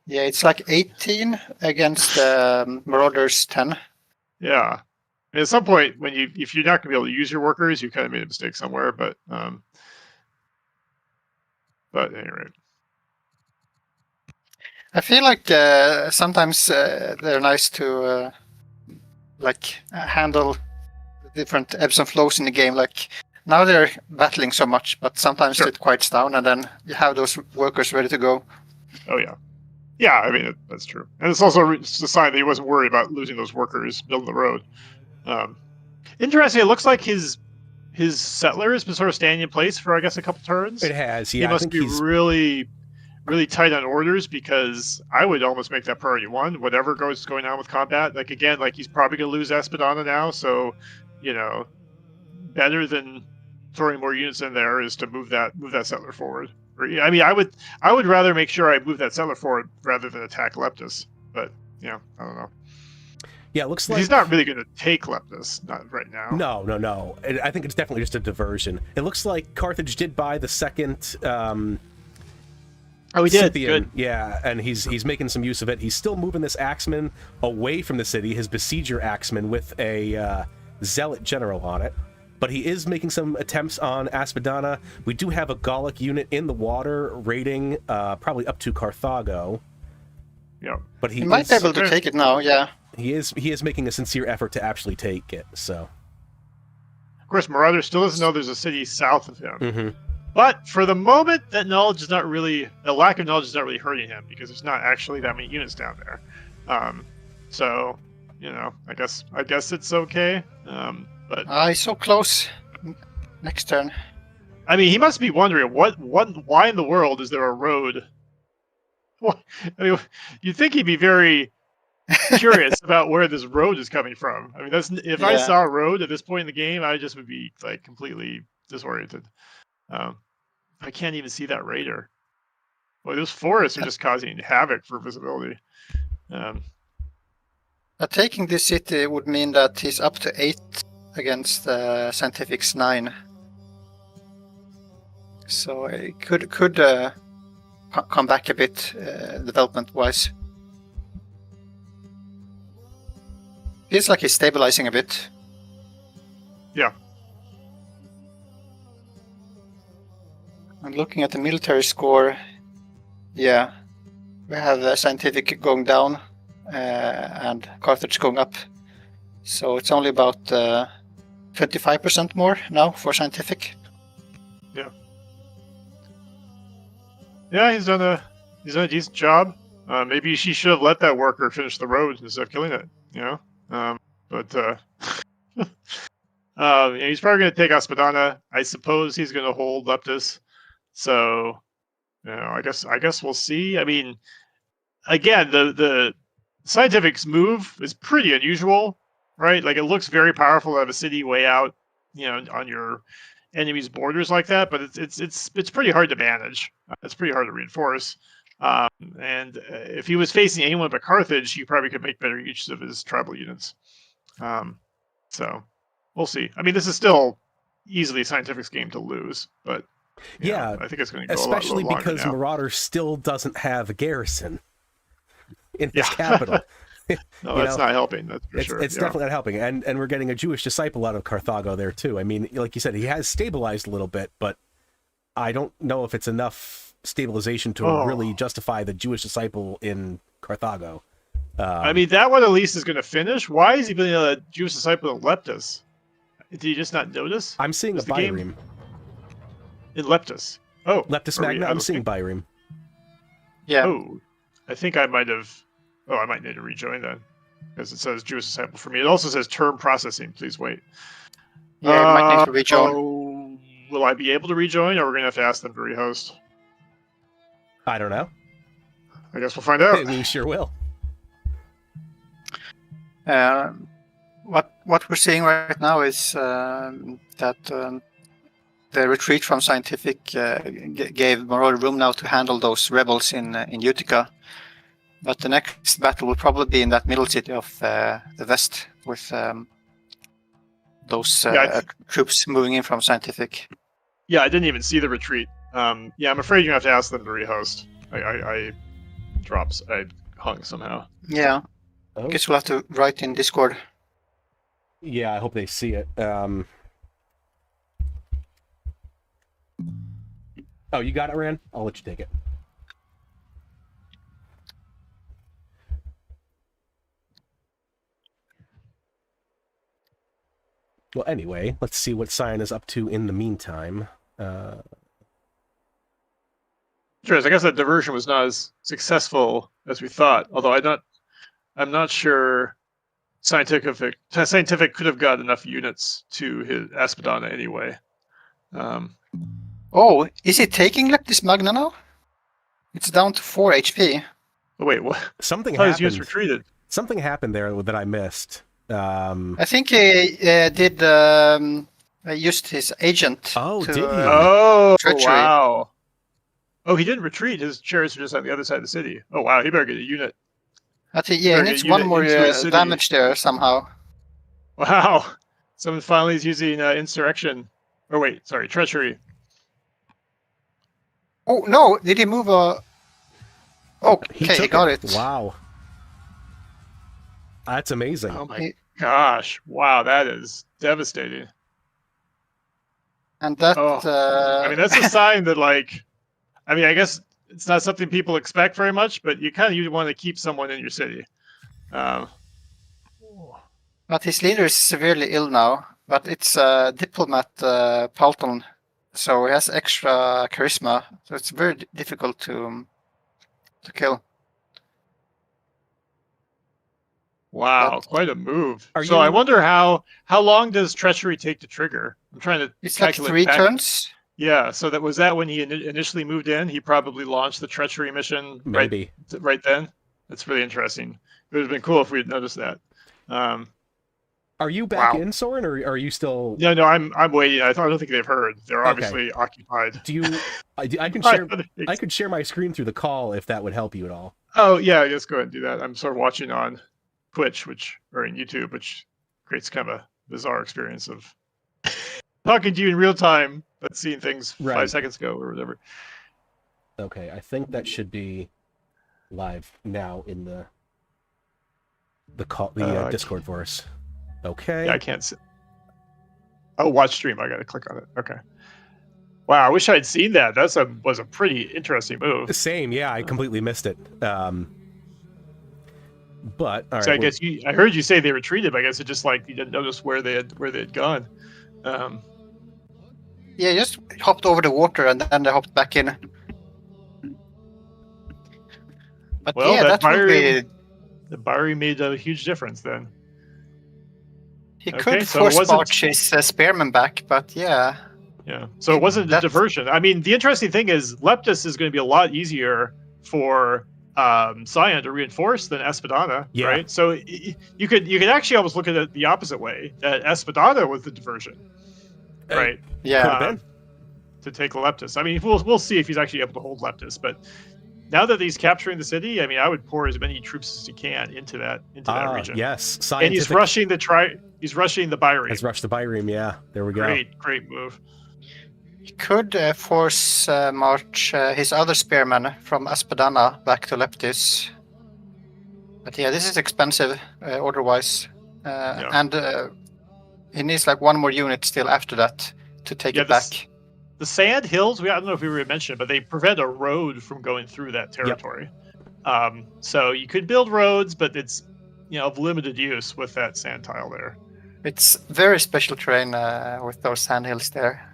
Yeah, it's like 18 against Marauders 10. Yeah. And at some point, if you're not going to be able to use your workers, you kind of made a mistake somewhere. But anyway. I feel like sometimes they're nice to handle the different ebbs and flows in the game. Like now they're battling so much, but sometimes it quiets down, and then you have those workers ready to go. Oh yeah, yeah. I mean that's true, and it's also a sign that he wasn't worried about losing those workers building the road. Interesting. It looks like his settler has been sort of standing in place for I guess a couple turns. It has. Yeah, he must be really tight on orders, because I would almost make that priority 1, whatever going on with combat. Like again, like he's probably going to lose Espadana now, so better than throwing more units in there is to move that settler forward. I mean, I would rather make sure I move that settler forward rather than attack Leptis. But I don't know. Yeah, it looks like he's not really going to take Leptis, not right now. No. I think it's definitely just a diversion. It looks like Carthage did buy the second. Oh, he did. Scythian. Good. Yeah, and he's making some use of it. He's still moving this axeman away from the city, his besieger axeman with a zealot general on it. But he is making some attempts on Espadana. We do have a Gallic unit in the water raiding probably up to Carthago. Yeah, but he might be able to take it now. Yeah, he is making a sincere effort to actually take it. So, of course, Marauder still doesn't know there's a city south of him. Mm-hmm. But for the moment, that knowledge is not really the lack of knowledge is not really hurting him, because there's not actually that many units down there. So I guess it's okay. But he's so close. Next turn. I mean, he must be wondering why in the world is there a road? I mean, you'd think he'd be very curious about where this road is coming from. I mean, if I saw a road at this point in the game, I just would be like completely disoriented. I can't even see that raider. Boy, those forests are just causing havoc for visibility. Taking this city would mean that he's up to 8 against Siontific's 9. So it could come back a bit development-wise. Feels like he's stabilizing a bit. Yeah. And looking at the military score, yeah, we have Siontific going down and Carthage going up. So it's only about 25% more now for Siontific. Yeah. Yeah, he's done a decent job. Maybe she should have let that worker finish the road instead of killing it. But he's probably going to take Espadana. I suppose he's going to hold Leptis. So, I guess we'll see. I mean, again, the Siontific's move is pretty unusual, right? Like, it looks very powerful to have a city way out, on your enemy's borders like that. But it's pretty hard to manage. It's pretty hard to reinforce. And if he was facing anyone but Carthage, he probably could make better use of his tribal units. So we'll see. I mean, this is still easily Siontific's game to lose, but yeah, I think it's going to go especially a lot because now. Marauder still doesn't have a garrison in his capital. No, that's not helping. That's for sure. It's definitely not helping, and we're getting a Jewish disciple out of Carthago there too. I mean, like you said, he has stabilized a little bit, but I don't know if it's enough stabilization to really justify the Jewish disciple in Carthago. I mean, that one at least is going to finish. Why is he building a Jewish disciple in Leptis? Did you just not notice? I'm seeing a Byreme. In Leptis. Oh. Leptis Magna, I'm seeing Byreme. Yeah. Oh. I think I might have... Oh, I might need to rejoin then. Because it says Jewish disciple for me. It also says term processing. Please wait. Yeah, you might need to rejoin. Will I be able to rejoin, or we're going to have to ask them to rehost? I don't know. I guess we'll find out. We sure will. What we're seeing right now is that the retreat from Siontific gave Marauder room now to handle those rebels in Utica. But the next battle will probably be in that middle city of the west with those troops moving in from Siontific. Yeah, I didn't even see the retreat. Yeah, I'm afraid you're going to have to ask them to rehost. I drops I hung somehow. Yeah. Oh. Guess we'll have to write in Discord. Yeah, I hope they see it. Oh, you got it, Ran? I'll let you take it. Well, anyway, let's see what Sion is up to in the meantime. Sure, I guess that diversion was not as successful as we thought. Although I'm not sure Scientific could have got enough units to his Espadana anyway. Oh, is it taking Leptis Magna now? It's down to 4 HP. Oh, wait, what? Something His units happened. retreated. Something happened there that I missed. I think he did used his agent. Oh, to, did he? Oh, treachery. wow. Oh, he didn't retreat. His chariots are just on the other side of the city. Oh, wow. He better get a unit. I think, yeah, he Better needs get one unit more into his city. damage there somehow. Wow. Someone finally is using insurrection. Or wait, sorry, treachery. Oh, no. Did he move a... Okay, he got it. Wow. That's amazing. Oh my gosh. Wow, that is devastating. And that... I mean, that's a sign that, like... I mean, I guess it's not something people expect very much, but you kind of want to keep someone in your city. But his leader is severely ill now. But it's diplomat Palton, so he has extra charisma. So it's very difficult to kill. Wow, quite a move. Are So you- I wonder how long does treachery take to trigger? I'm trying to It's like calculate 3 back. turns. Yeah, so that was that when he initially moved in. He probably launched the treachery mission Maybe. right then. That's really interesting. It would have been cool if we had noticed that. Are you back Wow. in, Soren, or are you still... No, I'm waiting. I don't think they've heard. They're obviously occupied. Do you... I can By share... other things. I could share my screen through the call if that would help you at all. Oh yeah, let's go ahead and do that. I'm sort of watching on Twitch, or in YouTube, which creates kind of a bizarre experience of talking to you in real time, but seeing things Right. 5 seconds ago or whatever. Okay, I think that should be live now in the call, Discord for us. Okay. Yeah, I can't see. Oh, watch stream. I got to click on it. Okay. Wow, I wish I'd seen that. Was a pretty interesting move. Same, yeah, I completely missed it. But all right. So I guess I heard you say they retreated, but I guess it just like you didn't notice where they had gone. Yeah, just hopped over the water and then they hopped back in. But Well, yeah, that that would be... The Bari made a huge difference then. He Okay, could so it force wasn't- march his spearmen back, but yeah. Yeah. So it wasn't a That's- diversion. I mean, the interesting thing is Leptis is going to be a lot easier for Sion to reinforce than Espadana, Yeah. right? So you could actually almost look at it the opposite way. That Espadana was the diversion, right? Yeah. Could've been. To take Leptis. I mean, we'll see if he's actually able to hold Leptis. But now that he's capturing the city, I mean, I would pour as many troops as he can into that region. Yes, And Scientific he's rushing the Byrene. has rushed the Byrene, yeah. There we go. Great move. He could force march his other spearmen from Espadana back to Leptis. But yeah, this is expensive order-wise. And he needs like 1 more unit still after that to take it back. The sand hills, I don't know if we were mentioned, but they prevent a road from going through that territory. So you could build roads, but it's of limited use with that sand tile there. It's very special terrain with those sand hills there.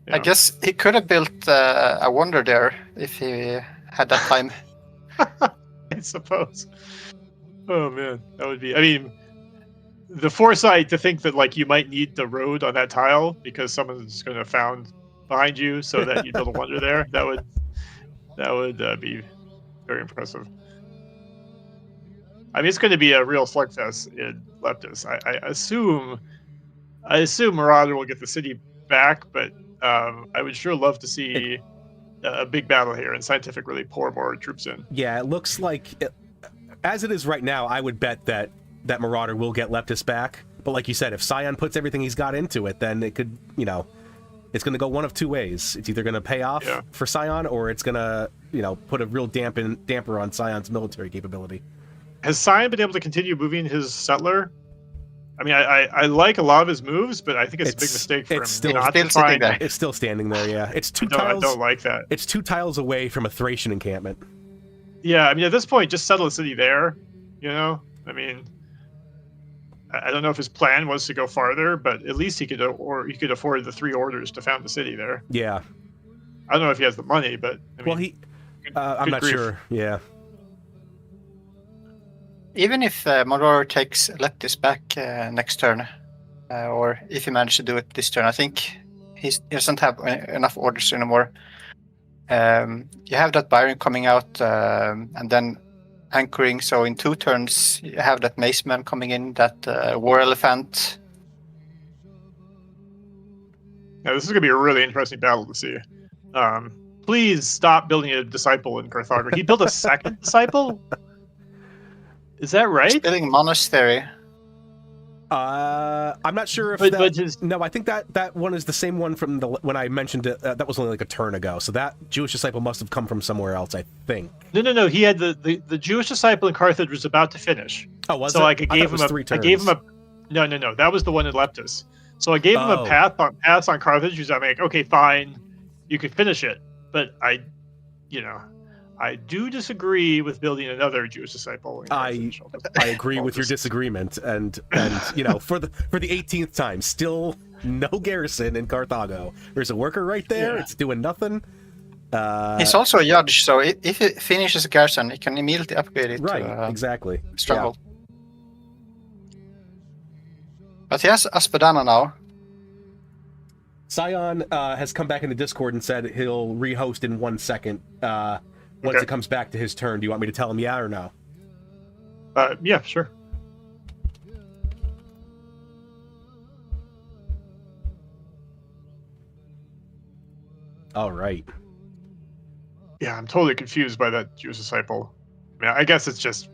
Yeah. I guess he could have built a wonder there if he had that time. I suppose. Oh man, that would be. I mean, the foresight to think that like you might need the road on that tile because someone's going to found behind you, so that you build a wonder there. That would be very impressive. I mean, it's going to be a real slugfest in Leptis. I assume Marauder will get the city back, but I would sure love to see a big battle here and Scientific really pour more troops in. Yeah, it looks like, as it is right now, I would bet that Marauder will get Leptis back. But like you said, if Sion puts everything he's got into it, then it could, It's going to go one of two ways. It's either going to pay off for Sion, or it's going to, put a real damper on Sion's military capability. Has Sion been able to continue moving his settler? I mean, I like a lot of his moves, but I think it's a big mistake for him. Still sitting there. It's still standing there, yeah. It's two tiles. I don't like that. It's 2 tiles away from a Thracian encampment. Yeah, I mean, at this point, just settle a city there, I mean, I don't know if his plan was to go farther, but at least he could afford the 3 orders to found the city there. Yeah. I don't know if he has the money, but I mean, I'm not sure. Yeah. Even if Marauder takes Leptis back next turn, or if he manages to do it this turn, I think he doesn't have enough orders anymore. You have that Byron coming out and then anchoring, so in 2 turns you have that Maceman coming in, that War Elephant. Yeah, this is going to be a really interesting battle to see. Please stop building a disciple in Carthago. He built a second disciple? Is that right? He's building a monastery. I'm not sure if No, I think that one is the same one from when I mentioned it. That was only like a turn ago. So that Jewish disciple must have come from somewhere else, I think. No. He had the Jewish disciple in Carthage was about to finish. Oh, was so it? I gave him 3 turns. I gave him a no. That was the one in Leptis. So I gave him a pass on Carthage. He's like, okay, fine, you could finish it, but I do disagree with building another Jewish disciple. I agree with your disagreement, and for the 18th time, still no garrison in Carthago. There's a worker right there. Yeah. It's doing nothing. He's also a judge, so if he finishes a garrison, he can immediately upgrade it. Right, exactly. Stronghold. Yeah. But he has Aspedana now. Sion has come back into Discord and said he'll rehost in 1 second. Once it comes back to his turn, do you want me to tell him yeah or no? Yeah, sure. All right. Yeah, I'm totally confused by that Jewish disciple. I mean, I guess it's just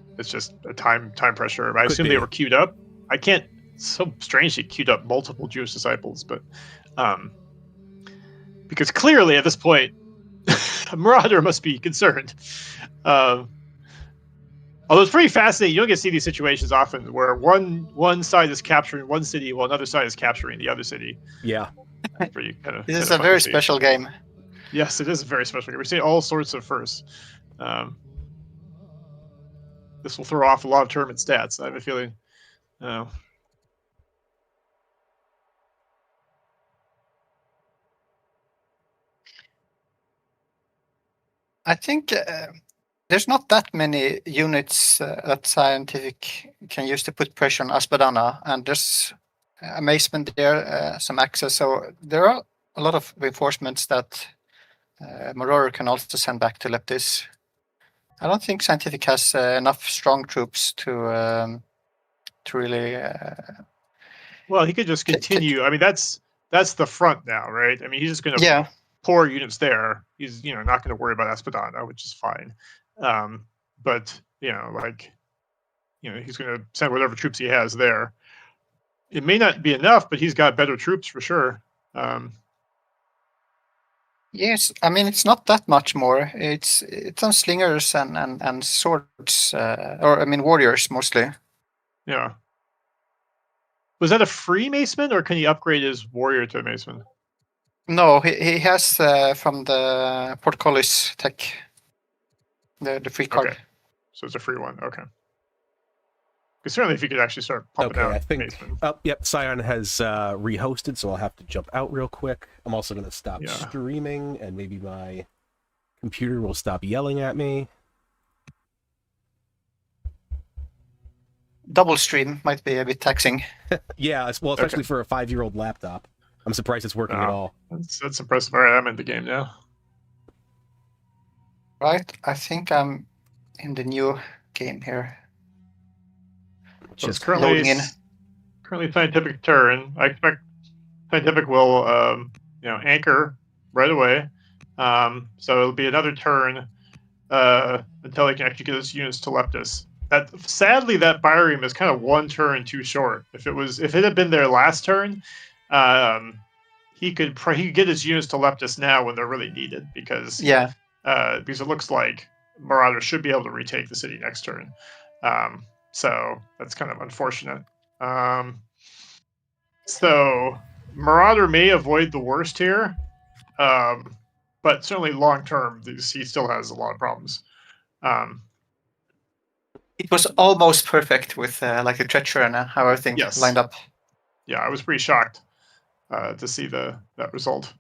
a time pressure. I assume they were queued up. I can't. So strangely queued up multiple Jewish disciples, but because clearly at this point, Marauder must be concerned. Although it's pretty fascinating, you don't get to see these situations often where one side is capturing one city while another side is capturing the other city. Yeah. This is a very special game. Yes, it is a very special game. We're seeing all sorts of firsts. This will throw off a lot of tournament stats, I have a feeling. I think there's not that many units that Siontific can use to put pressure on Aspedana, and there's Amazement there, some access, so there are a lot of reinforcements that Marauder can also send back to Leptis. I don't think Siontific has enough strong troops to really... well, he could just continue. I mean, that's the front now, right? I mean, he's just going to... Yeah. Poor units there. He's not going to worry about Aspedana, which is fine. But he's going to send whatever troops he has there. It may not be enough, but he's got better troops for sure. Yes, I mean it's not that much more. It's on slingers and swords, warriors mostly. Yeah. Was that a free Maceman, or can he upgrade his warrior to a Maceman? No, he has from the Portcullis tech, the free card. Okay. So it's a free one. Okay. Because certainly if you could actually start pumping out Maceman. Oh, yep. Sion has rehosted, so I'll have to jump out real quick. I'm also going to stop streaming, and maybe my computer will stop yelling at me. Double stream might be a bit taxing. Yeah, well, especially for a 5-year-old laptop. I'm surprised it's working at all. That's impressive. All right, I'm in the game now. Right, I think I'm in the new game here. Just currently Siontific turn. I expect Siontific will anchor right away. So it'll be another turn until they can actually get those units to Leptis. Sadly, that Barium is kind of one turn too short. If it had been their last turn, he could get his units to Leptis now when they're really needed, because Yeah. Because it looks like Marauder should be able to retake the city next turn. So that's kind of unfortunate. So Marauder may avoid the worst here, but certainly long term, he still has a lot of problems. It was almost perfect with like the treacher and how everything Yes. lined up. Yeah, I was pretty shocked to see that result.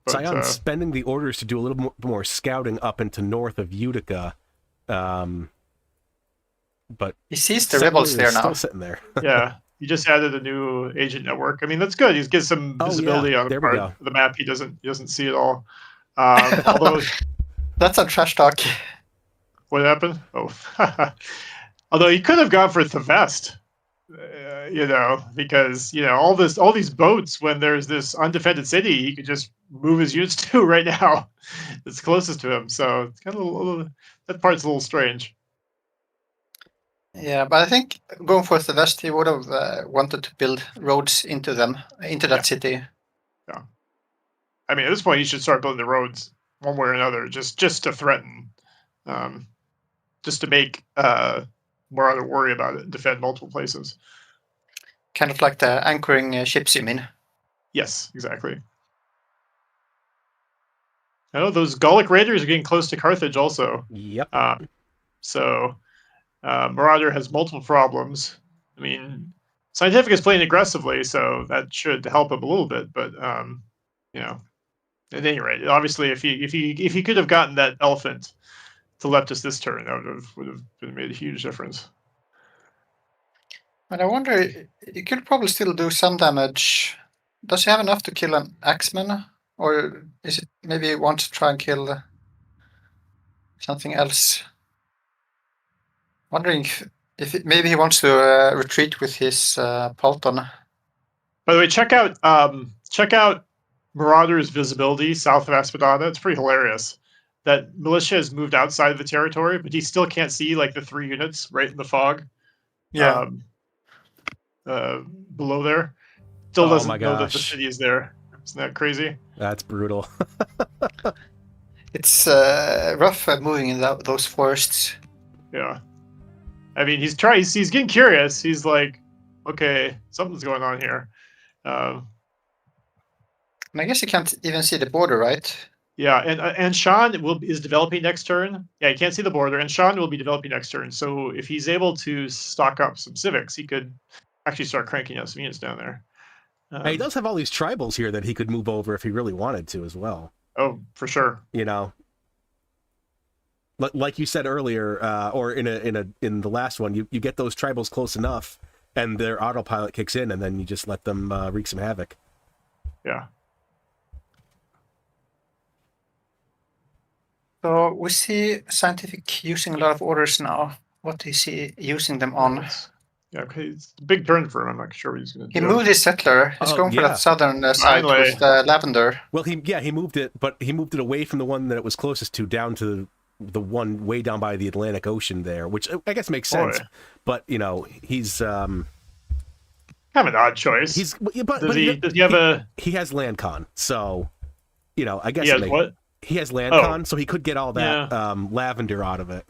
Sion spending the orders to do a little more scouting up into north of Utica, but he sees the rebels there now. Still sitting there. Yeah, he just added a new agent network. I mean, that's good. He gives some visibility on the part of the map. He doesn't see it all. Although that's a trash talk. What happened? Oh, although he could have gone for Thevest. Because all these boats, when there's this undefended city, he could just move his units to right now. It's closest to him, so it's kind of that part's a little strange. Yeah, but I think going for the west, he would have wanted to build roads into that city. Yeah, I mean, at this point, he should start building the roads one way or another, just to threaten, just to make Marauder worry about it and defend multiple places. Kind of like the anchoring ships, you mean? Yes, exactly. I know those Gallic raiders are getting close to Carthage also. Yep. So Marauder has multiple problems. I mean, Siontific is playing aggressively, so that should help him a little bit. But at any rate, obviously, if he could have gotten that elephant to Leptis this turn, that would have made a huge difference. And I wonder, he could probably still do some damage. Does he have enough to kill an Axeman? Or is it maybe he wants to try and kill something else? Wondering if maybe he wants to retreat with his Polton. By the way, check out Marauder's visibility south of Aspidata. It's pretty hilarious that militia has moved outside of the territory, but he still can't see like the 3 units right in the fog. Yeah. Below there. Still doesn't know that the city is there. Isn't that crazy? That's brutal. It's rough moving in those forests. Yeah. I mean, he's getting curious. He's like, okay, something's going on here. And I guess you can't even see the border, right? Yeah, and Sean is developing next turn. Yeah, he can't see the border, and Sean will be developing next turn. So if he's able to stock up some civics, he could actually start cranking out some units down there. He does have all these tribals here that he could move over if he really wanted to as well. Oh, for sure. Like you said earlier, or in the last one, you get those tribals close enough, and their autopilot kicks in, and then you just let them wreak some havoc. Yeah. So we see Siontific using a lot of orders now. What is he using them on? Yeah, okay, it's a big turn for him. I'm not sure what he's going to do. He moved his settler. He's going for that southern side with lavender. Well, he moved it, but he moved it away from the one that it was closest to, down to the one way down by the Atlantic Ocean there, which I guess makes sense. But he's kind of an odd choice. Does he have a? He has land con, so I guess he has what? He has land con, so he could get all that lavender out of it.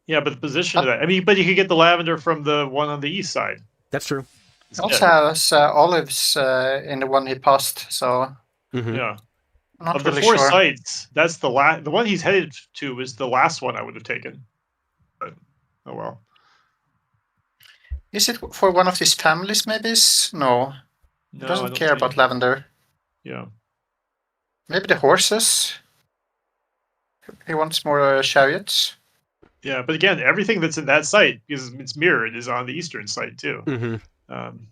Yeah, but the position of that. I mean, but you could get the lavender from the one on the east side. That's true. He also has olives in the one he passed, so... Yeah. Not of the really 4 sure. sites, that's the one he's headed to was the last one I would have taken. But, oh well. Is it for one of these families, maybe? No. He doesn't care about lavender. Yeah. Maybe the horses? He wants more chariots? Yeah, but again, everything that's in that site, because it's mirrored, is on the eastern site too. Mm-hmm. In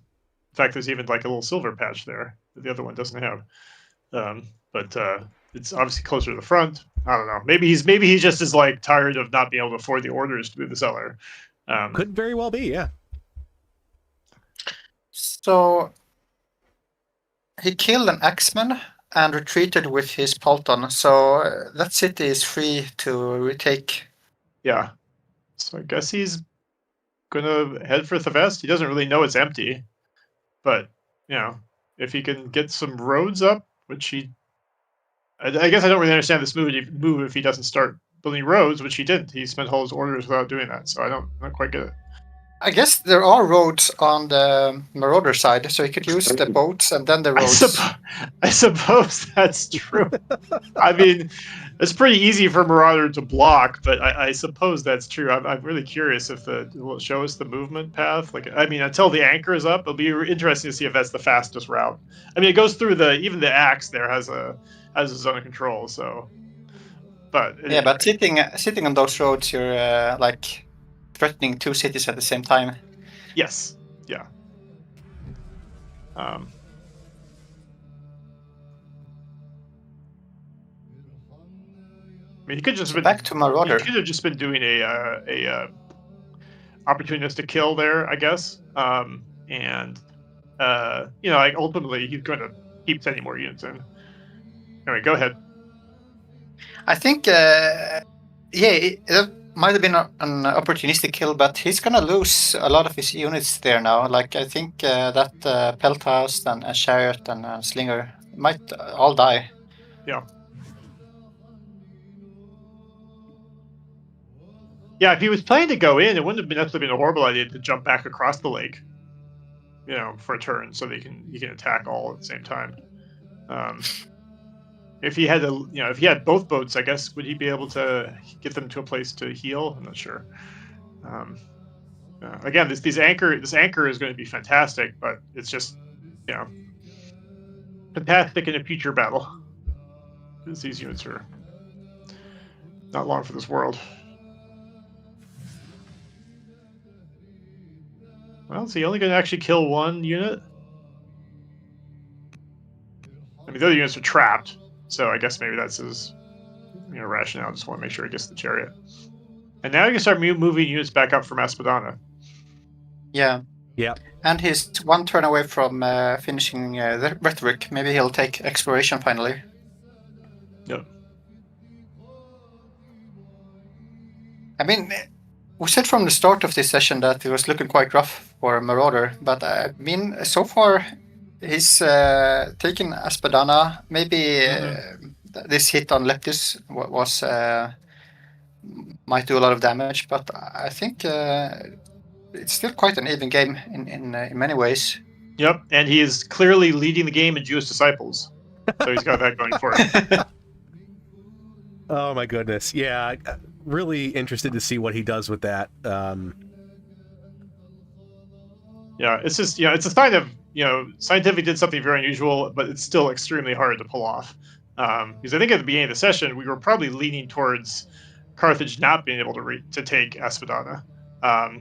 fact, there's even like a little silver patch there that the other one doesn't have. But it's obviously closer to the front. I don't know. Maybe he just is like tired of not being able to afford the orders to move the seller. Could very well be, yeah. So he killed an axeman and retreated with his Polton. So that city is free to retake. Yeah. So I guess he's gonna head for Thevest. He doesn't really know it's empty, but if he can get some roads up, which I guess I don't really understand this move if he doesn't start building roads, which he didn't. He spent all his orders without doing that, so I don't quite get it. I guess there are roads on the Marauder side, so you could use the boats and then the roads. I suppose that's true. I mean, it's pretty easy for Marauder to block, but I suppose that's true. I'm really curious if will it show us the movement path. Like, I mean, until the anchor is up, it'll be interesting to see if that's the fastest route. I mean, it goes through even the axe there has a zone of control. So, but yeah, but sitting on those roads, you're like threatening two cities at the same time. Yes. Yeah. I mean, he could just back to Marauder. He could have just been doing a opportunistic kill there, I guess. And like ultimately he's going to keep sending more units in. Anyway, go ahead. I think, it might have been an opportunistic kill, but he's gonna lose a lot of his units there now. Like, I think that Pelt House and a Chariot and a Slinger might all die. Yeah. Yeah, if he was planning to go in, it wouldn't have necessarily been a horrible idea to jump back across the lake, for a turn, so he can attack all at the same time. If he had if he had both boats, I guess would he be able to get them to a place to heal? I'm not sure. Again, this anchor is going to be fantastic, but it's just fantastic in a future battle, because these units are not long for this world. Well, is he only going to actually kill one unit? I mean, the other units are trapped. So I guess maybe that's his, rationale. Just want to make sure he gets the Chariot. And now you can start moving units back up from Espadana. Yeah. Yeah. And he's one turn away from finishing the Rhetoric. Maybe he'll take Exploration finally. Yep. I mean, we said from the start of this session that it was looking quite rough for Marauder, but I mean, so far he's taken Espadana. Maybe this hit on Leptis was might do a lot of damage, but I think it's still quite an even game in many ways. Yep, and he is clearly leading the game in Jewish Disciples, so he's got that going for him. Oh my goodness, yeah, really interested to see what he does with that. Yeah, it's just it's a sign of Siontific did something very unusual, but it's still extremely hard to pull off. Because I think at the beginning of the session we were probably leaning towards Carthage not being able to take Espadana.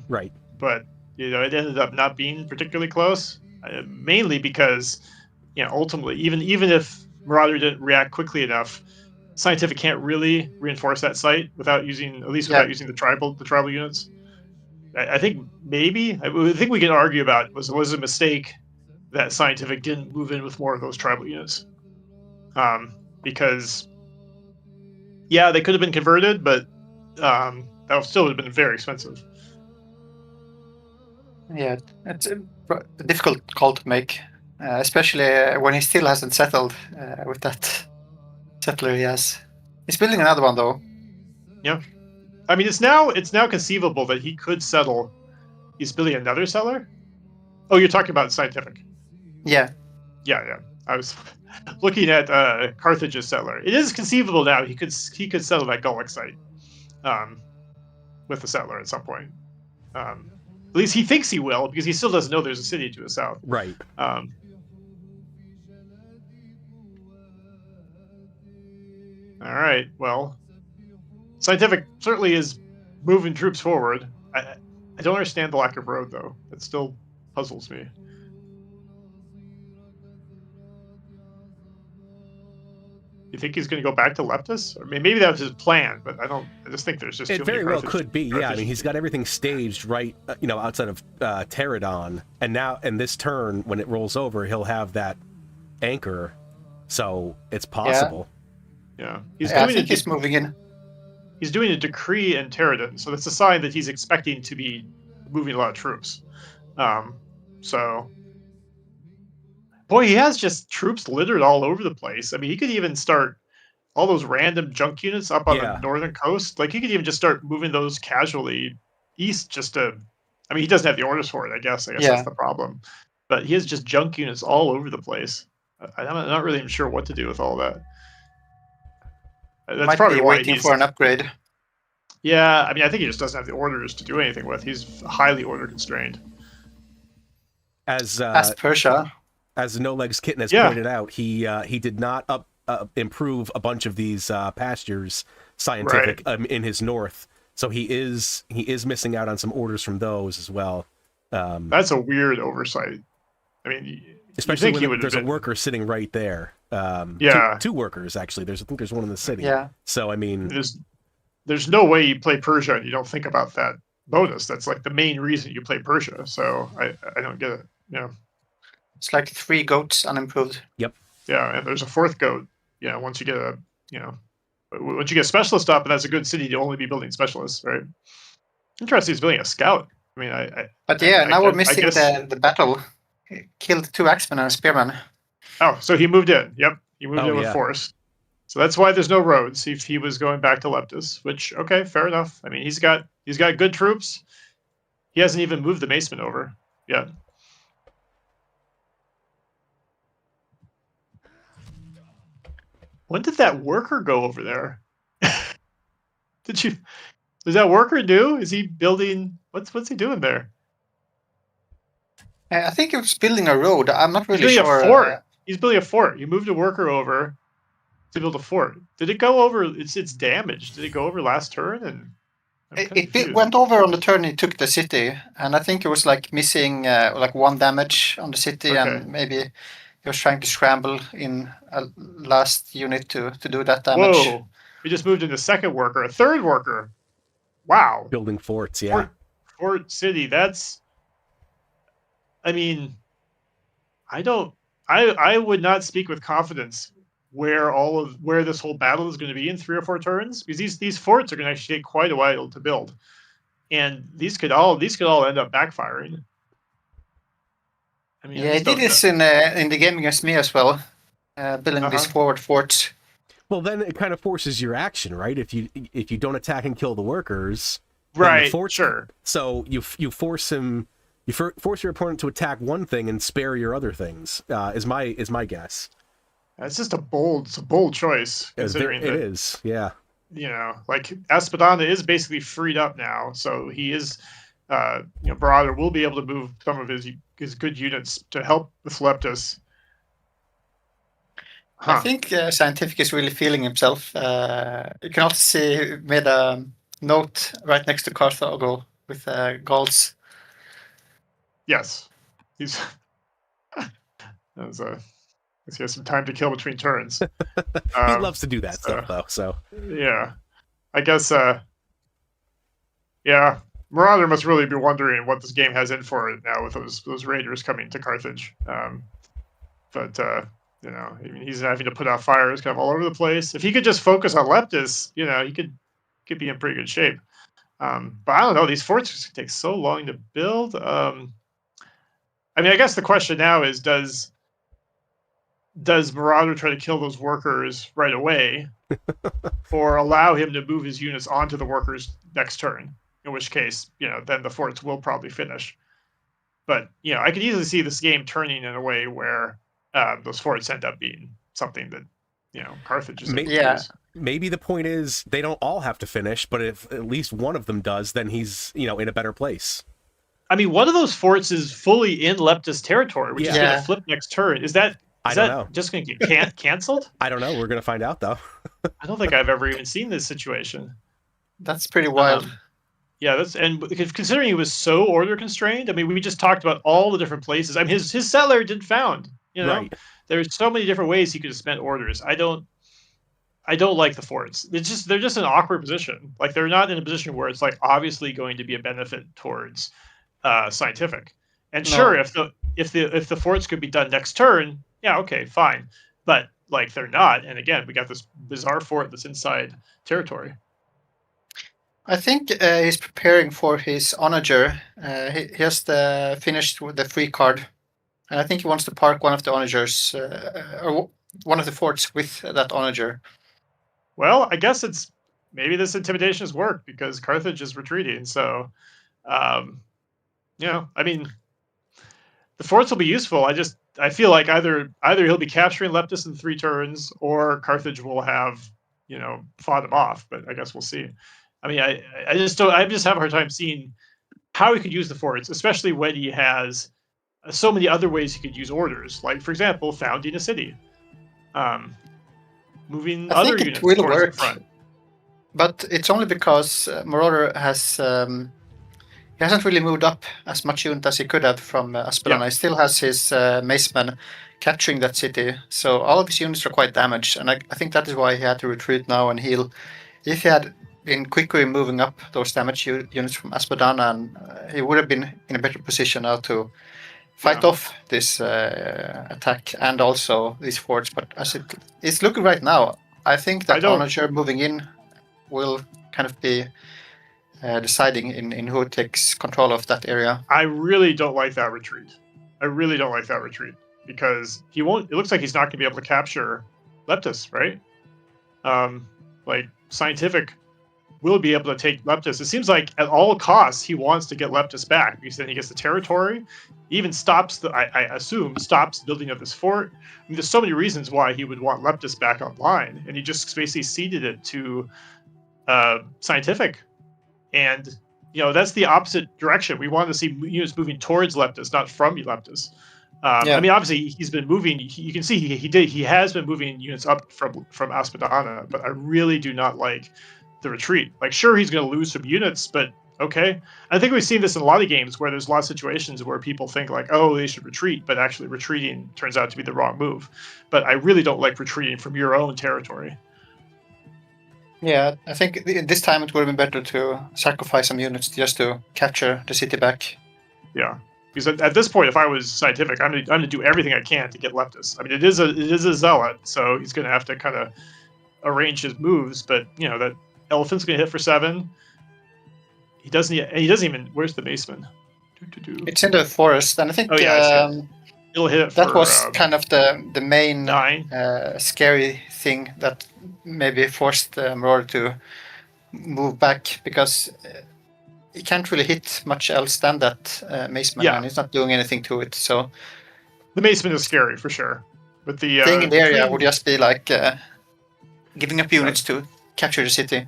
Right. But it ended up not being particularly close, mainly because ultimately even if Marauder didn't react quickly enough, Siontific can't really reinforce that site without using the tribal units. I think maybe I think we can argue about was a mistake that Siontific didn't move in with more of those tribal units, because they could have been converted, but that still would have been very expensive. Yeah, it's a difficult call to make, especially when he still hasn't settled with that settler he has. He's building another one though. Yeah. I mean, it's now conceivable that he could settle. He's building another settler. Oh, you're talking about Siontific. Yeah. Yeah. I was looking at Carthage's settler. It is conceivable now he could settle that Gulick site, with the settler at some point. At least he thinks he will, because he still doesn't know there's a city to his south. Right. All right. Well, Siontific certainly is moving troops forward. I don't understand the lack of road, though. It still puzzles me. You think he's going to go back to Leptis? Or maybe that was his plan, but I just think there's just it too very many well could be. Yeah, I mean, he's got everything staged right, outside of Pterodon, and now in this turn, when it rolls over, he'll have that anchor, so it's possible. Yeah. I think he's moving in. He's doing a decree in Pterodon, so that's a sign that he's expecting to be moving a lot of troops. But boy, he has just troops littered all over the place. I mean, he could even start all those random junk units up on the northern coast. Like, he could even just start moving those casually east just to... I mean, he doesn't have the orders for it, I guess. That's the problem. But he has just junk units all over the place. I'm not really even sure what to do with all that. That's Might probably be why waiting for an upgrade. Yeah, I mean, I think he just doesn't have the orders to do anything with. He's highly order constrained. As Persia. As No Legs Kitten has pointed out, he did not improve a bunch of these pastures scientific in his north, so he is missing out on some orders from those as well. That's a weird oversight. I mean, especially when there's a worker sitting right there. Two workers actually. I think there's one in the city. Yeah. So I mean, there's no way you play Persia and you don't think about that bonus. That's like the main reason you play Persia. So I don't get it. Yeah. It's like 3 goats unimproved. Yep. Yeah, and there's a 4th goat. Yeah, once you get a specialist up, and that's a good city to only be building specialists, right? Interesting, he's building a scout. I mean, now we're missing the battle. He killed 2 axemen and a spearman. Oh, so he moved in. Yep, he moved in with force. So that's why there's no roads. If he was going back to Leptis, which okay, fair enough. I mean, he's got good troops. He hasn't even moved the Maceman over yet. When did that worker go over there? Does that worker do? Is he building? What's he doing there? I think he was building a road. I'm not really sure. A fort. He's building a fort. You moved a worker over to build a fort. Did it go over? It's damaged. Did it go over last turn? And it went over on the turn he took the city, and I think it was like missing like 1 damage on the city, and maybe he was trying to scramble in a last unit to do that damage. Whoa! We just moved in the 2nd worker, a 3rd worker. Wow! Building forts, yeah. Fort city. That's. I mean, I would not speak with confidence where this whole battle is going to be in 3 or 4 turns, because these forts are going to actually take quite a while to build, and these could all end up backfiring. I mean, he did this in the game against me as well, building these forward forts. Well, then it kind of forces your action, right? If you don't attack and kill the workers, right? The forts, sure. So you force him. You force your opponent to attack one thing and spare your other things. Is my guess. It's just a bold choice. Considering it is, yeah. You know, like Espadana is basically freed up now, so he is. Marauder will be able to move some of his good units to help with Leptis. I think Siontific is really feeling himself. You can also see he made a note right next to Carthago with Gauls. Yes, he has some time to kill between turns. He loves to do that stuff, though. So yeah, I guess. Yeah, Marauder must really be wondering what this game has in for it now with those raiders coming to Carthage. But I mean, he's having to put out fires kind of all over the place. If he could just focus on Leptis, he could be in pretty good shape. But I don't know. These forts take so long to build. I mean, I guess the question now is, does Marauder try to kill those workers right away, or allow him to move his units onto the workers next turn? In which case, then the forts will probably finish. But I could easily see this game turning in a way where those forts end up being something that Carthage is. Maybe the point is they don't all have to finish, but if at least one of them does, then he's in a better place. I mean, one of those forts is fully in Leptis territory, which is going to flip next turn. Is that just going to get canceled? I don't know. We're going to find out, though. I don't think I've ever even seen this situation. That's pretty wild. And considering he was so order constrained, I mean, we just talked about all the different places. I mean, his settler didn't found. Right. There's so many different ways he could have spent orders. I don't like the forts. They're just an awkward position. Like, they're not in a position where it's like obviously going to be a benefit towards Siontific. And sure, if the forts could be done next turn, yeah, okay, fine. But like, they're not. And again, we got this bizarre fort that's inside territory. I think he's preparing for his onager. He just finished with the free card. And I think he wants to park one of the onagers, or one of the forts with that onager. Well, I guess maybe this intimidation has worked because Carthage is retreating. So, I mean, the forts will be useful. I feel like either he'll be capturing Leptis in 3 turns, or Carthage will have fought him off. But I guess we'll see. I mean, I just have a hard time seeing how he could use the forts, especially when he has so many other ways he could use orders. Like, for example, founding a city, moving other units towards the front. But it's only because Marauder has he hasn't really moved up as much unit as he could have from Aspelana. Yeah. He still has his macemen capturing that city, so all of his units are quite damaged, and I think that is why he had to retreat now and heal. If he had been quickly moving up those damaged units from Aspelana, and he would have been in a better position now to fight off this attack and also these forts. But as it's looking right now, I think that Onager moving in will kind of be deciding in who takes control of that area. I really don't like that retreat. Because he won't. It looks like he's not going to be able to capture Leptis, right? Like Siontific will be able to take Leptis. It seems like at all costs he wants to get Leptis back because then he gets the territory. He even stops I assume stops the building of this fort. I mean, there's so many reasons why he would want Leptis back online, and he just basically ceded it to Siontific. And that's the opposite direction. We want to see units moving towards Leptis, not from Leptis. I mean, obviously he's been moving. You can see he has been moving units up from Aspelana, but I really do not like the retreat. Like, sure, he's going to lose some units, but okay. I think we've seen this in a lot of games where there's a lot of situations where people think like, oh, they should retreat, but actually retreating turns out to be the wrong move. But I really don't like retreating from your own territory. Yeah, I think this time it would have been better to sacrifice some units just to capture the city back. Yeah, because at this point, if I was Siontific, I'm gonna do everything I can to get Leptis. I mean, it is a zealot, so he's gonna have to kind of arrange his moves. But that elephant's gonna hit for 7. He doesn't even. Where's the maceman? It's in the forest, and I think it'll hit it. That was kind of the main 9. Scary thing that maybe forced Marauder to move back, because he can't really hit much else than that maceman, and he's not doing anything to it. So the maceman is scary for sure. But the thing in the area would just be like giving up units to capture the city.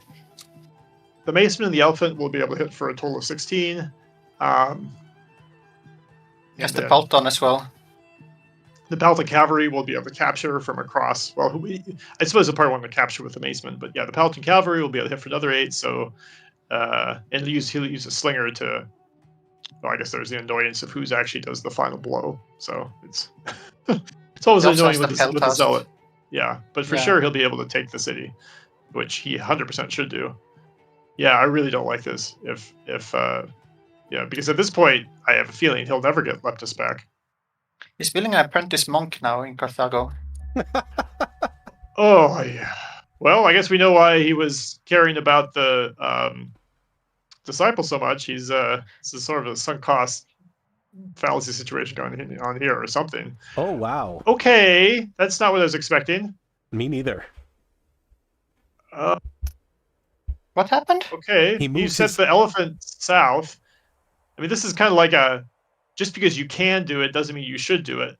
The maceman and the elephant will be able to hit for a total of 16. Yes, the Pelton as well. The Pelton Cavalry will be able to capture from across. Well, I suppose the part one to capture with the maceman, but yeah, the Pelton Cavalry will be able to hit for another 8. So, and he'll use a slinger to. Well, I guess there's the annoyance of who's actually does the final blow. So it's it's always annoying with the zealot. Yeah, but for sure he'll be able to take the city, which he 100% should do. Yeah, I really don't like this. Because at this point, I have a feeling he'll never get Leptis back. He's building an apprentice monk now in Carthago. Oh, yeah. Well, I guess we know why he was caring about the disciple so much. He's this is sort of a sunk cost fallacy situation going on here or something. Oh, wow. Okay, that's not what I was expecting. Me neither. What happened? Okay, you sent the elephant south. I mean, this is kind of like just because you can do it doesn't mean you should do it.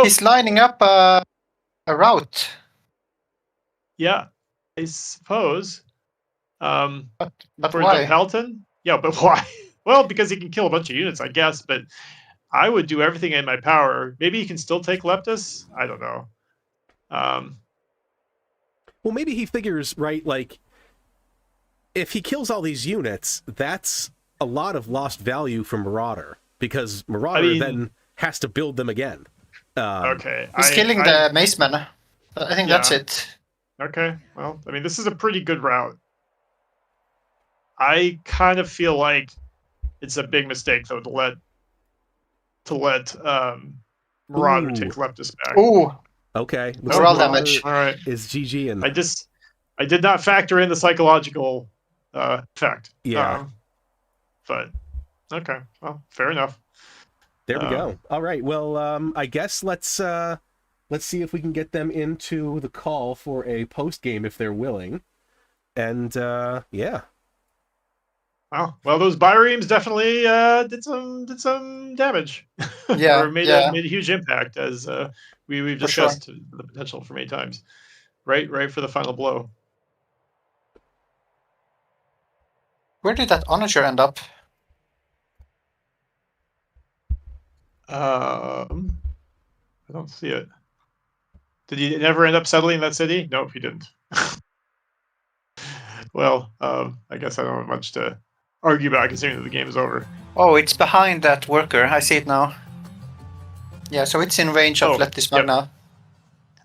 He's lining up a route. Yeah, I suppose. But for why? the Pelton? Yeah, but why? Well, because he can kill a bunch of units, I guess. But I would do everything in my power. Maybe he can still take Leptis. I don't know. Well, maybe he figures, right, like, if he kills all these units, that's a lot of lost value for Marauder, because Marauder then has to build them again. Okay. He's killing the maceman. I think that's it. Okay. Well, I mean, this is a pretty good route. I kind of feel like it's a big mistake, though, to let Marauder take Leptis back. Ooh. Okay. Morale damage. All right. Is GG and I did not factor in the psychological effect. Yeah. But okay. Well, fair enough. There we go. All right. Well, I guess let's see if we can get them into the call for a post game if they're willing. And yeah. Well, those bireams definitely did some damage. Yeah, or made a huge impact, as we've discussed the potential for many times. Right for the final blow. Where did that onager end up? I don't see it. Did he never end up settling that city? Nope, he didn't. Well, I guess I don't have much to argue about, considering that the game is over. Oh, it's behind that worker. I see it now. Yeah, so it's in range of let this one now.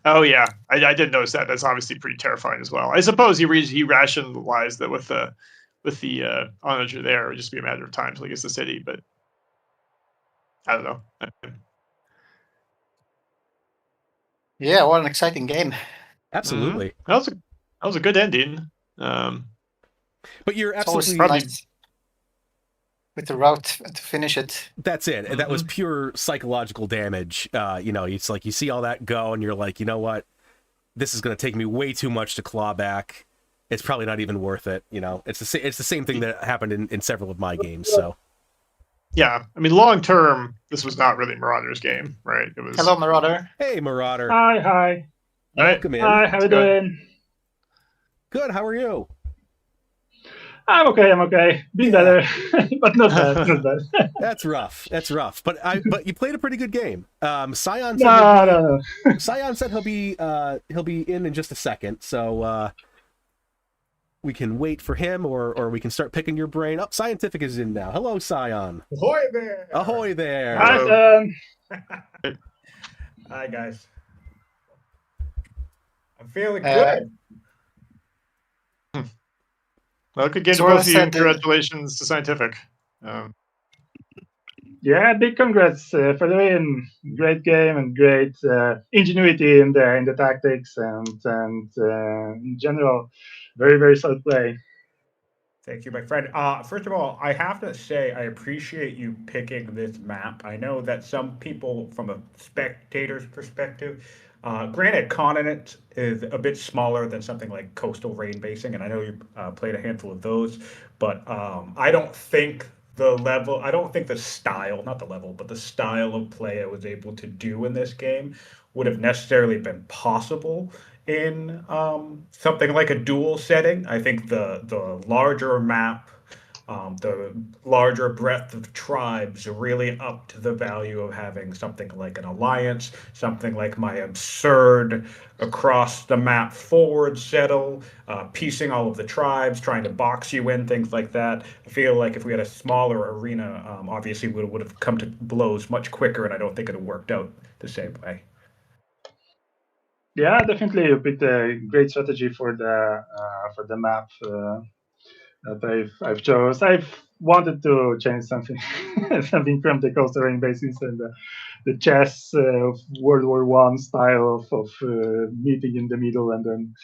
Oh yeah, I did notice that. That's obviously pretty terrifying as well. I suppose he rationalized that with the onager there, it would just be a matter of time until he gets the city. But I don't know. Yeah, what an exciting game! Absolutely. Mm-hmm. That was a good ending. But you're absolutely nice with the route to finish it. That's it. Mm-hmm. That was pure psychological damage. It's like you see all that go, and you're like, you know what? This is going to take me way too much to claw back. It's probably not even worth it. It's the same thing that happened in several of my games. So. Yeah, I mean, long term, this was not really Marauder's game, right? It was. Hello, Marauder. Hey, Marauder. Hi. Welcome in. Hi, how are you doing? Good. How are you? I'm okay. Been better, but not bad. That's rough. But you played a pretty good game. Sion said No. Sion said he'll be in just a second, so we can wait for him, or we can start picking your brain. Oh, Siontific is in now. Hello, Sion. Ahoy there! Ahoy there! Hi, Hi, guys. I'm feeling good. Well, good game to both of you. Congratulations to Siontific. Yeah, big congrats for the win. Great game and great ingenuity in the tactics and in general, very, very solid play. Thank you, my friend. First of all, I have to say I appreciate you picking this map. I know that some people, from a spectator's perspective, granted, Continent is a bit smaller than something like Coastal Rain Basing, and I know you played a handful of those, but I don't think the style, not the level, but the style of play I was able to do in this game would have necessarily been possible in something like a duel setting. I think the larger map, the larger breadth of tribes really upped the value of having something like an alliance, something like my absurd across the map forward settle, piecing all of the tribes, trying to box you in, things like that. I feel like if we had a smaller arena, obviously we would have come to blows much quicker, and I don't think it would have worked out the same way. Yeah, definitely you picked a great strategy for the map that I've chose. I've wanted to change something something from the Coastal Rain Basins and the chess of World War I style of meeting in the middle and then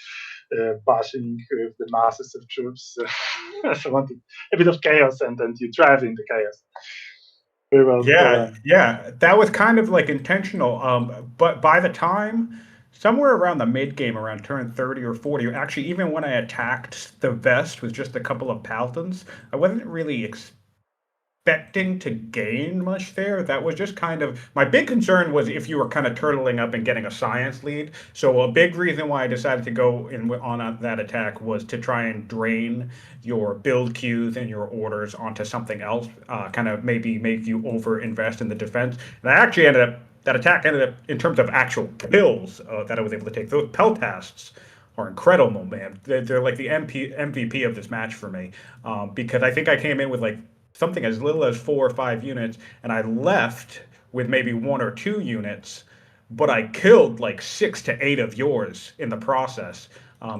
bashing with the masses of troops. So I wanted a bit of chaos, and then you thrive in the chaos. Very well. Yeah, that was kind of like intentional. But by the time, somewhere around the mid game, around turn 30 or 40, actually, even when I attacked the vest with just a couple of paladins, I wasn't really expecting to gain much there. That was just kind of my big concern was if you were kind of turtling up and getting a science lead. So a big reason why I decided to go in on that attack was to try and drain your build queues and your orders onto something else, kind of maybe make you over invest in the defense. And I actually that attack ended up, in terms of actual kills that I was able to take, those peltasts are incredible, man. They're like the MVP of this match for me, because I think I came in with like something as little as 4 or 5 units, and I left with maybe 1 or 2 units, but I killed like 6 to 8 of yours in the process.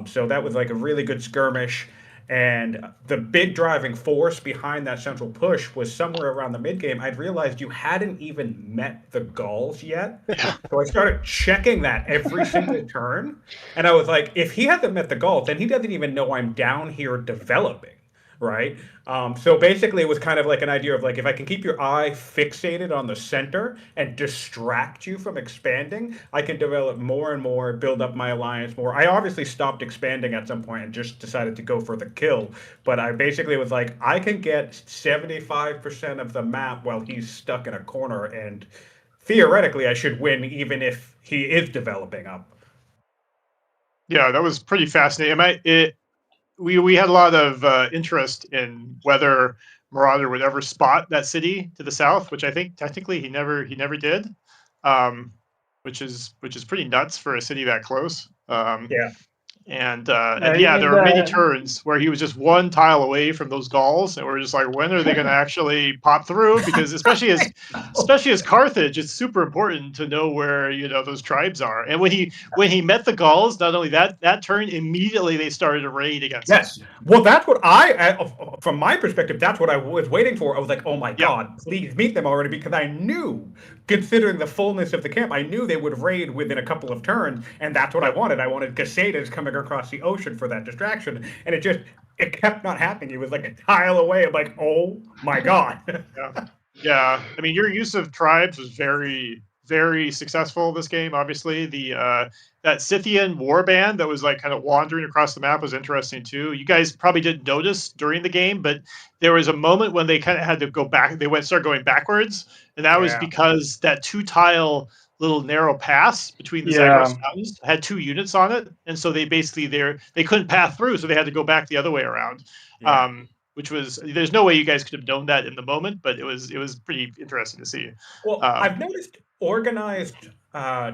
So that was like a really good skirmish. And the big driving force behind that central push was somewhere around the mid game. I'd realized you hadn't even met the Gauls yet. So I started checking that every single turn. And I was like, if he hasn't met the Gauls, then he doesn't even know I'm down here developing. right? So basically, it was kind of like an idea of like if I can keep your eye fixated on the center and distract you from expanding, I can develop more and more, build up my alliance more. I obviously stopped expanding at some point and just decided to go for the kill, but I basically was like, I can get 75% of the map while he's stuck in a corner, and theoretically, I should win even if he is developing up. Yeah, that was pretty fascinating. We had a lot of interest in whether Marauder would ever spot that city to the south, which I think technically he never did, which is pretty nuts for a city that close. Yeah. And you yeah, mean there were many the- turns where he was just one tile away from those galls, and we're just like, when are they going to actually pop through? Because especially as Carthage, it's super important to know where those tribes are. And when he met the galls, not only that turn, immediately they started to raid against him. Yes. Well, that's what from my perspective, that's what I was waiting for. I was like, oh my God, please meet them already, because I knew, considering the fullness of the camp, I knew they would raid within a couple of turns, and that's what I wanted. I wanted Gacetas coming across the ocean for that distraction, and it kept not happening. It was like a tile away. I'm like, oh my God. Yeah. I mean, your use of tribes was very, very successful this game. Obviously, that Scythian warband that was like kind of wandering across the map was interesting too. You guys probably didn't notice during the game, but there was a moment when they kind of had to go back. They started going backwards, and that was because that 2-tile little narrow pass between the Zagros Mountains had 2 units on it, and so they basically they couldn't pass through, so they had to go back the other way around. Yeah. Which was, there's no way you guys could have known that in the moment, but it was pretty interesting to see. Well, I've noticed organized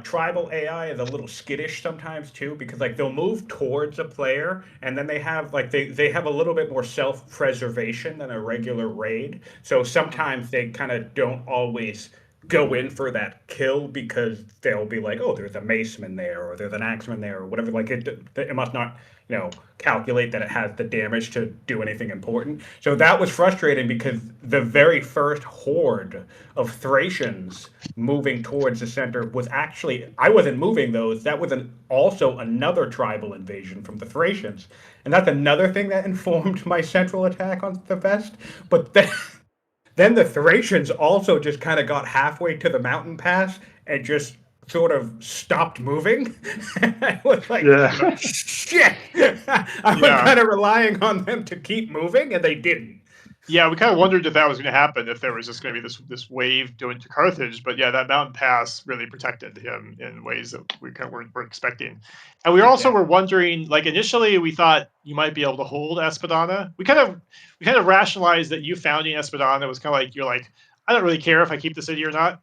tribal AI is a little skittish sometimes too, because like they'll move towards a player and then they have like they have a little bit more self-preservation than a regular raid. So sometimes they kind of don't always go in for that kill, because they'll be like, oh, there's a maceman there, or there's an axeman there, or whatever. Like it must not calculate that it has the damage to do anything important. So that was frustrating, because the very first horde of Thracians moving towards the center was actually, I wasn't moving those. That was also another tribal invasion from the Thracians. And that's another thing that informed my central attack on the Vest. But then the Thracians also just kind of got halfway to the mountain pass and just sort of stopped moving. I was like, shit. I was kind of relying on them to keep moving, and they didn't. Yeah, we kind of wondered if that was going to happen, if there was just going to be this wave going to Carthage. But yeah, that mountain pass really protected him in ways that we kind of weren't expecting. And we also were wondering, like initially we thought you might be able to hold Espadana. We kind of rationalized that you founding Espadana was kind of like, you're like, I don't really care if I keep the city or not.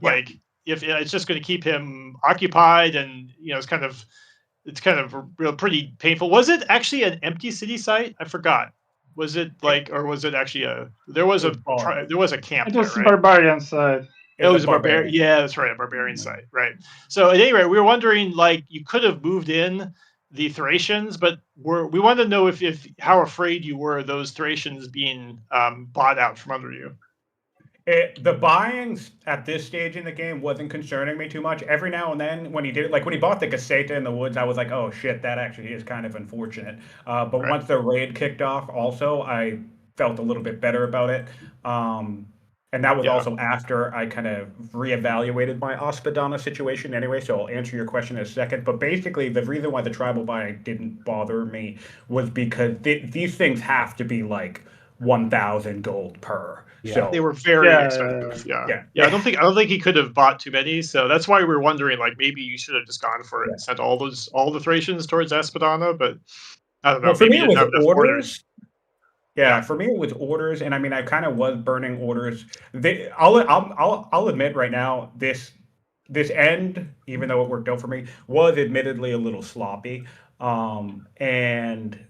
Like if it's just going to keep him occupied, and it's kind of real pretty painful. Was it actually an empty city site? I forgot. Was it like, or was it actually there was a camp? It was there, right? barbarian side. It was a barbarian. Yeah, that's right, a barbarian site, right? So at any rate, we were wondering, like, you could have moved in the Thracians, but we wanted to know if how afraid you were of those Thracians being bought out from under you. The buying at this stage in the game wasn't concerning me too much. Every now and then, when he did it, like when he bought the Gaceta in the woods, I was like, oh shit, that actually is kind of unfortunate. But once the raid kicked off, also, I felt a little bit better about it. And that was also after I kind of reevaluated my Ospedana situation anyway, so I'll answer your question in a second. But basically, the reason why the tribal buying didn't bother me was because these things have to be like 1,000 gold per. Yeah. So They were very expensive. Yeah. I don't think he could have bought too many. So that's why we were wondering, like, maybe you should have just gone for it and sent all the Thracians towards Espadana. But I don't know. Well, for maybe me, you it didn't was have enough orders. Yeah, for me it was orders, and I mean I kind of was burning orders. I'll admit right now, this end, even though it worked out for me, was admittedly a little sloppy. And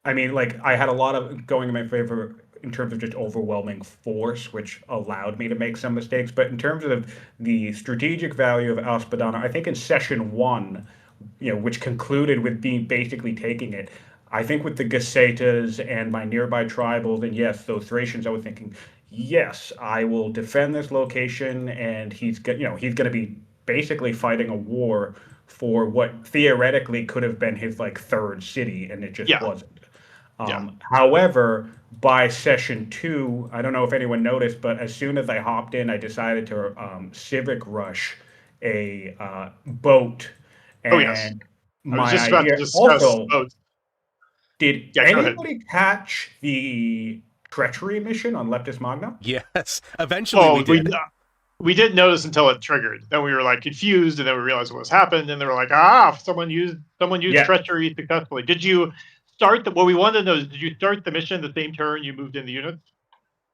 I mean, like, I had a lot of going in my favor in terms of just overwhelming force, which allowed me to make some mistakes. But in terms of the strategic value of Ospedana, I think in session 1, which concluded with being basically taking it, I think with the Gacetas and my nearby tribals, and yes, those Thracians, I was thinking, yes, I will defend this location, and he's going to be basically fighting a war for what theoretically could have been his like third city, and it just wasn't. However, by session 2, I don't know if anyone noticed, but as soon as I hopped in, I decided to civic rush a boat. And Oh, yes. I was my just about to idea discuss also, boats. did Yeah, go ahead. anybody catch the treachery mission on Leptis Magna? Yes. Eventually we did. We didn't notice until it triggered. Then we were like confused, and then we realized what was happened, and they were like, someone used Yeah. treachery successfully. Did you start what we wanted to know is, did you start the mission the same turn you moved in the unit?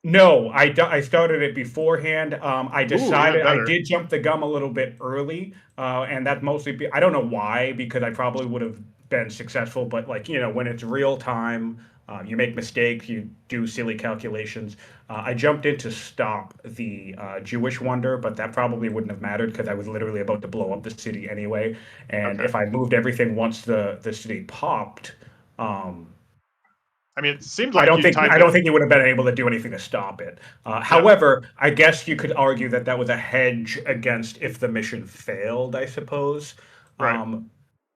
No, I started it beforehand. I decided I better. did jump the gun a little bit early, and that mostly I don't know why, because I probably would have been successful, but like, when it's real time, you make mistakes, you do silly calculations. I jumped in to stop the Jewish wonder, but that probably wouldn't have mattered because I was literally about to blow up the city anyway. And Okay. if I moved everything once the city popped, I mean, it seemed like I don't think you would have been able to do anything to stop it. However, I guess you could argue that was a hedge against if the mission failed, I suppose. Right.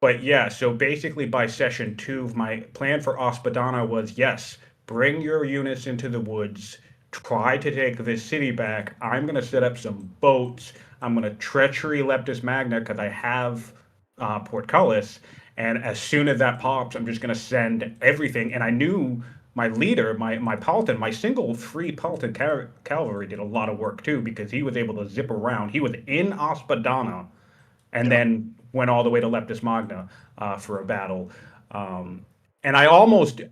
But yeah, so basically by session 2, my plan for Ospedana was, yes, bring your units into the woods, try to take this city back. I'm going to set up some boats. I'm going to treachery Leptis Magna because I have Portcullis. And as soon as that pops, I'm just going to send everything. And I knew my leader, my Paladin, my single free Paladin cavalry did a lot of work too, because he was able to zip around. He was in Ospedana and then went all the way to Leptis Magna for a battle. And I almost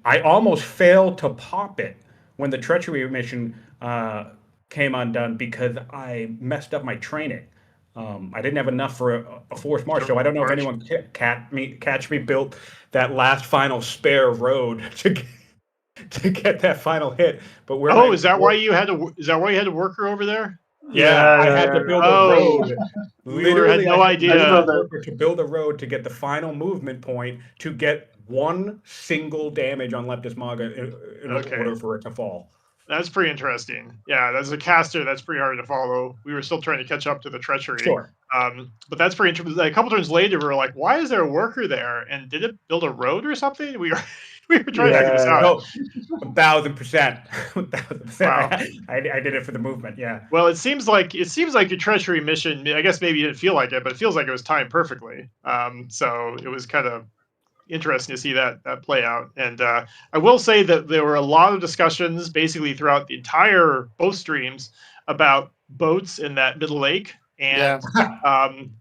failed to pop it when the treachery mission came undone because I messed up my training. I didn't have enough for a forced march, so I don't know if anyone catch me built that last final spare road to get that final hit. But is that why you had to work her over there? Yeah, I had to build a road. Literally, had no idea to build a road to get the final movement point to get one single damage on Leptis Magna in order for it to fall. That's pretty interesting. Yeah, as a caster, that's pretty hard to follow. We were still trying to catch up to the treachery. Sure. But that's pretty interesting. A couple turns later, we were like, why is there a worker there? And did it build a road or something? We were trying to figure this out. No, 1,000%. 1,000%. Wow. I did it for the movement, yeah. Well, it seems like your treachery mission, I guess maybe you didn't feel like it, but it feels like it was timed perfectly. So it was kind of interesting to see that play out. And I will say that there were a lot of discussions basically throughout the entire both streams about boats in that middle lake. And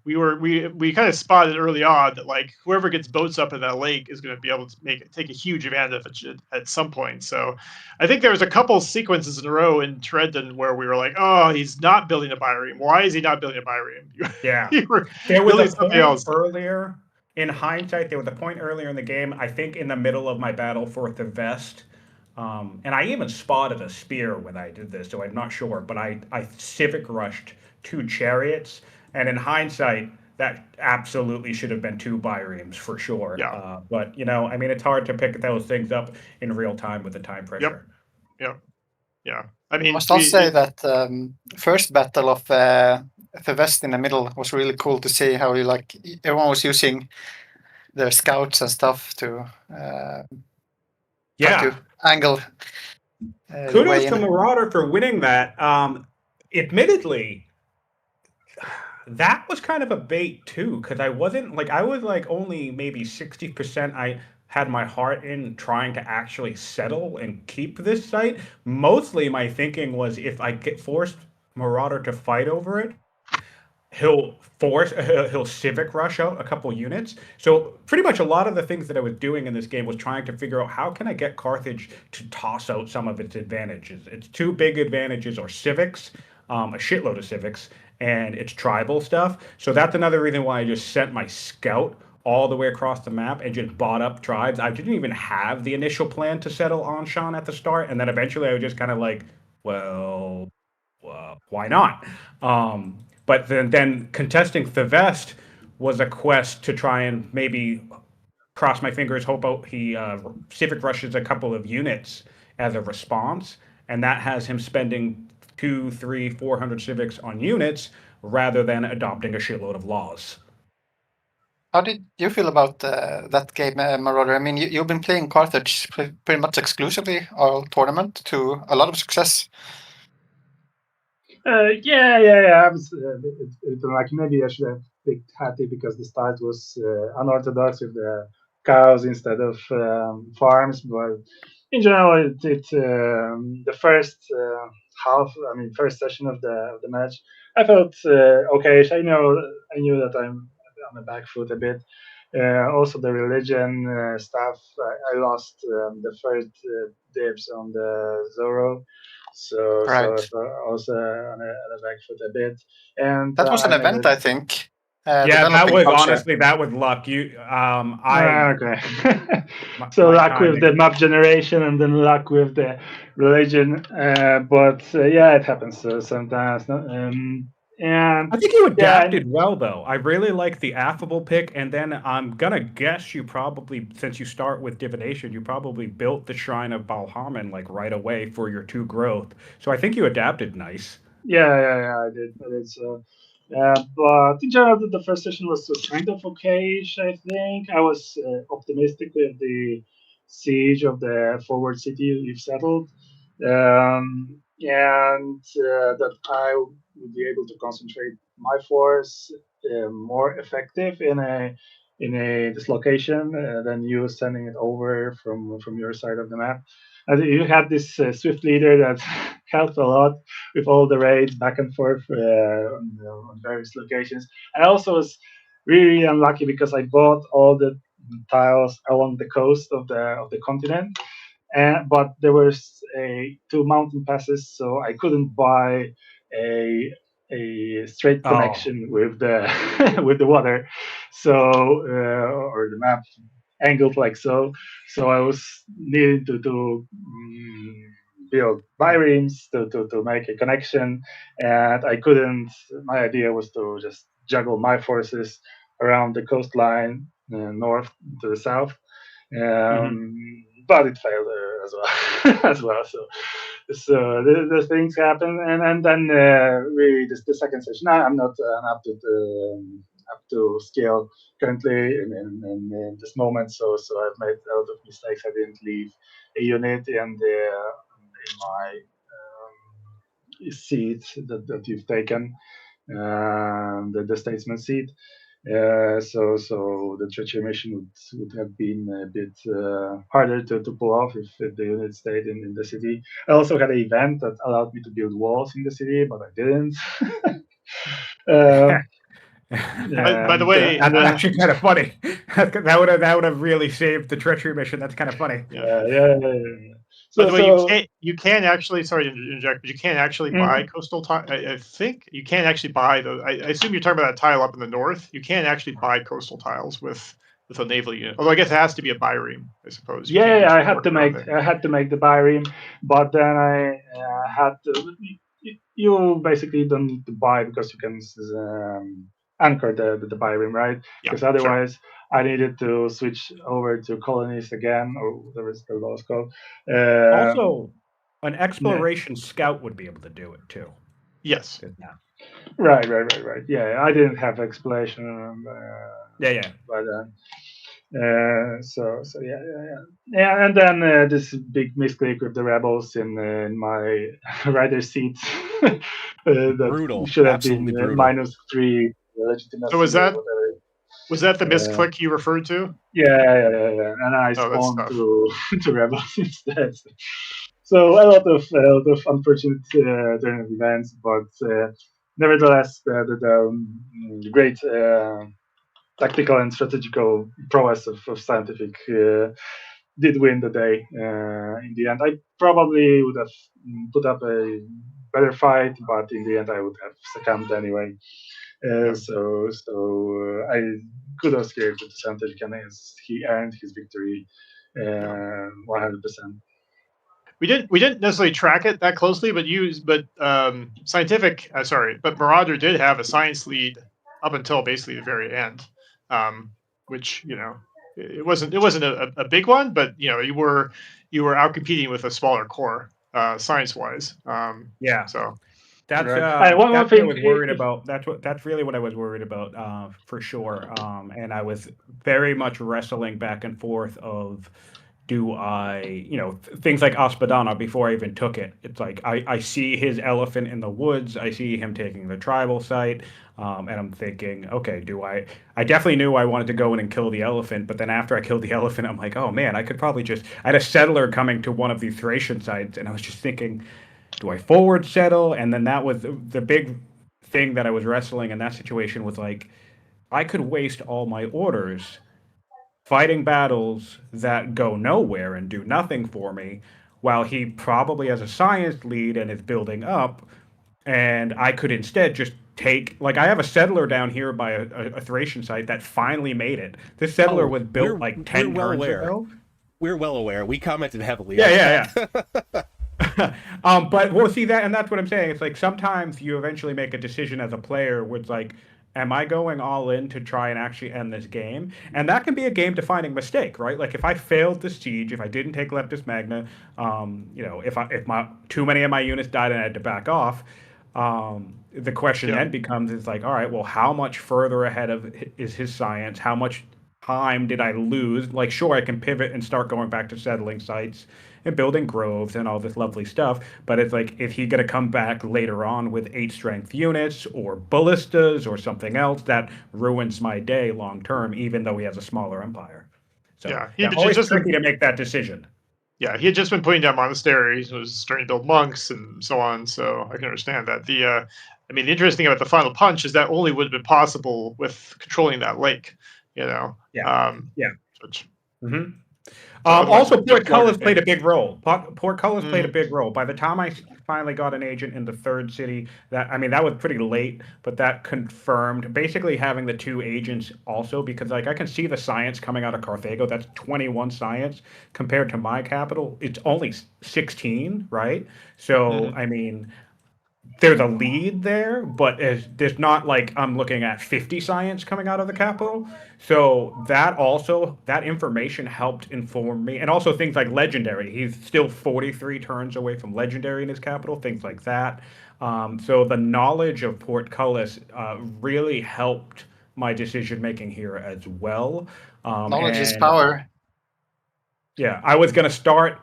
we kind of spotted early on that like whoever gets boats up in that lake is going to be able to take a huge advantage of it at some point. So I think there was a couple sequences in a row in Trenton where we were like, oh, he's not building a bireme. Why is he not building a bireme? Yeah. There was a point earlier. In hindsight, there was a point earlier in the game, I think in the middle of my battle for the vest, and I even spotted a spear when I did this, so I'm not sure, but I civic rushed 2 chariots, and in hindsight, that absolutely should have been 2 biremes for sure. Yeah. But, I mean, it's hard to pick those things up in real time with the time pressure. Yep. Yeah. I mean, I must also say that first battle of the West in the middle was really cool to see how everyone was using their scouts and stuff to angle. Kudos to Marauder for winning that. Admittedly, that was kind of a bait too, because I was only maybe 60%. I had my heart in trying to actually settle and keep this site. Mostly my thinking was if I forced Marauder to fight over it, he'll civic rush out a couple units. So pretty much a lot of the things that I was doing in this game was trying to figure out how can I get Carthage to toss out some of its advantages. Its 2 big advantages are civics, a shitload of civics, and it's tribal stuff. So that's another reason why I just sent my scout all the way across the map and just bought up tribes. I didn't even have the initial plan to settle Anshan at the start, and then eventually I was just kind of like, well, why not? But then contesting Thevest was a quest to try and maybe cross my fingers, hope out he civic rushes a couple of units as a response, and that has him spending 200, 300, 400 civics on units rather than adopting a shitload of laws. How did you feel about that game, Marauder? I mean, you've been playing Carthage pretty much exclusively all tournament to a lot of success. Yeah. I was like maybe I should have picked Hattie because the start was unorthodox with the cows instead of farms. But in general, the first half, I mean, first session of the match, I felt okay. I knew that I'm on the back foot a bit. Also, the religion stuff, I lost the first dibs on the Zoro. So Right. I was on the back foot a bit, and That was I an made event, it. I think. Yeah, that Developing was culture. honestly that was luck. You, Okay. So my luck with timing. the map generation, and then luck with the religion. But yeah, it happens sometimes. No? And I think you yeah, adapted well, though. I really like the affable pick, and then I'm gonna guess you probably, since you start with divination, you probably built the Shrine of Balhaman like right away for your 2 growth. So I think you adapted nice. yeah, I did. So, but in general, the first session was kind of okay. I think I was optimistic with the siege of the forward city you've settled, and that I would be able to concentrate my force more effective in a dislocation than you sending it over from your side of the map. And you had this swift leader that helped a lot with all the raids back and forth on various locations. I also was really unlucky because I bought all the tiles along the coast of the continent, but there was two mountain passes, so I couldn't buy a straight Oh, connection with the with the water, so or the map angled like so. So I was needing to build biremes to make a connection, and I couldn't. My idea was to just juggle my forces around the coastline, north to the south, mhm. but it failed as well as well. So the things happen, and then really the second session. I'm not up to scale currently in this moment. So I've made a lot of mistakes. I didn't leave a unit in my seat that you've taken, the statesman seat. So the treachery mission would have been a bit harder to pull off if the unit stayed in the city. I also had an event that allowed me to build walls in the city, but I didn't. um, By the and way, That's actually kind of funny. That would have really saved the treachery mission. That's kind of funny. yeah. yeah. By So the way, so you can actually, sorry to interject, but you can't actually buy coastal tile. I think you can't actually buy those. I assume you're talking about that tile up in the north. You can't actually buy coastal tiles with a naval unit. Although I guess it has to be a bireme, I suppose. You can't yeah, just I work around it. had to make the bireme, but then I had to. You basically don't need to buy because you can anchor the bireme, right? Yeah, Because sure. otherwise, I needed to switch over to colonies again, or whatever the law is called. Also, an exploration scout would be able to do it too. Yes. Right. Yeah, I didn't have explanation. Yeah. But so yeah, and then this big misclick with the rebels in my rider seat that Brutal. should have Absolutely been brutal. -3 legitimacy So was or that whatever. the misclick you referred to? Yeah, and I Oh, that's spawned tough. to rebels instead. So a lot of unfortunate turn of events, but nevertheless, the great tactical and strategical prowess of Scientific did win the day in the end. I probably would have put up a better fight, but in the end, I would have succumbed anyway. Yeah. I kudos here to Scientific, and he earned his victory Yeah. 100%. We didn't necessarily track it that closely, but Scientific, but Marauder did have a science lead up until basically the very end, which it wasn't a big one, but you were out competing with a smaller core science wise. Yeah. So That's Right. One that's what I thing, was worried about. That's really what I was worried about, for sure. And I was very much wrestling back and forth of, do I, things like Aspadana before I even took it. It's like I see his elephant in the woods. I see him taking the tribal site, and I'm thinking, okay, I definitely knew I wanted to go in and kill the elephant, but then after I killed the elephant, I'm like, oh man, I could probably I had a settler coming to one of these Thracian sites, and I was just thinking, do I forward settle? And then that was the big thing that I was wrestling in that situation was like, I could waste all my orders fighting battles that go nowhere and do nothing for me, while he probably has a science lead and is building up, and I could instead just I have a settler down here by a Thracian site that finally made it. This settler was built like 10 turns ago. We're well aware. We commented heavily. Yeah. But we'll see that, and that's what I'm saying. It's like sometimes you eventually make a decision as a player where it's like, am I going all in to try and actually end this game? And that can be a game-defining mistake, right? Like if I failed the siege, if I didn't take Leptis Magna, if too many of my units died and I had to back off, the question then becomes, is like, all right, well, how much further ahead is his science? How much time did I lose? Like, sure, I can pivot and start going back to settling sites and building groves and all this lovely stuff, but it's like, is he going to come back later on with 8 strength units or ballistas or something else that ruins my day long term, even though he has a smaller empire? So always tricky to make that decision. Yeah, he had just been putting down monasteries, was starting to build monks and so on, so I can understand that. The interesting thing about the final punch is that only would have been possible with controlling that lake, Also, Portcullis played a big role. Portcullis played a big role. By the time I finally got an agent in the 3rd city, that was pretty late, but that confirmed basically having the 2 agents also, because like I can see the science coming out of Carthago. That's 21 science compared to my capital. It's only 16, right? So there's a lead there, but there's not like I'm looking at 50 science coming out of the capital. So that information helped inform me. And also things like legendary. He's still 43 turns away from legendary in his capital, things like that. So the knowledge of Portcullis really helped my decision making here as well. Knowledge is power. Yeah, I was going to start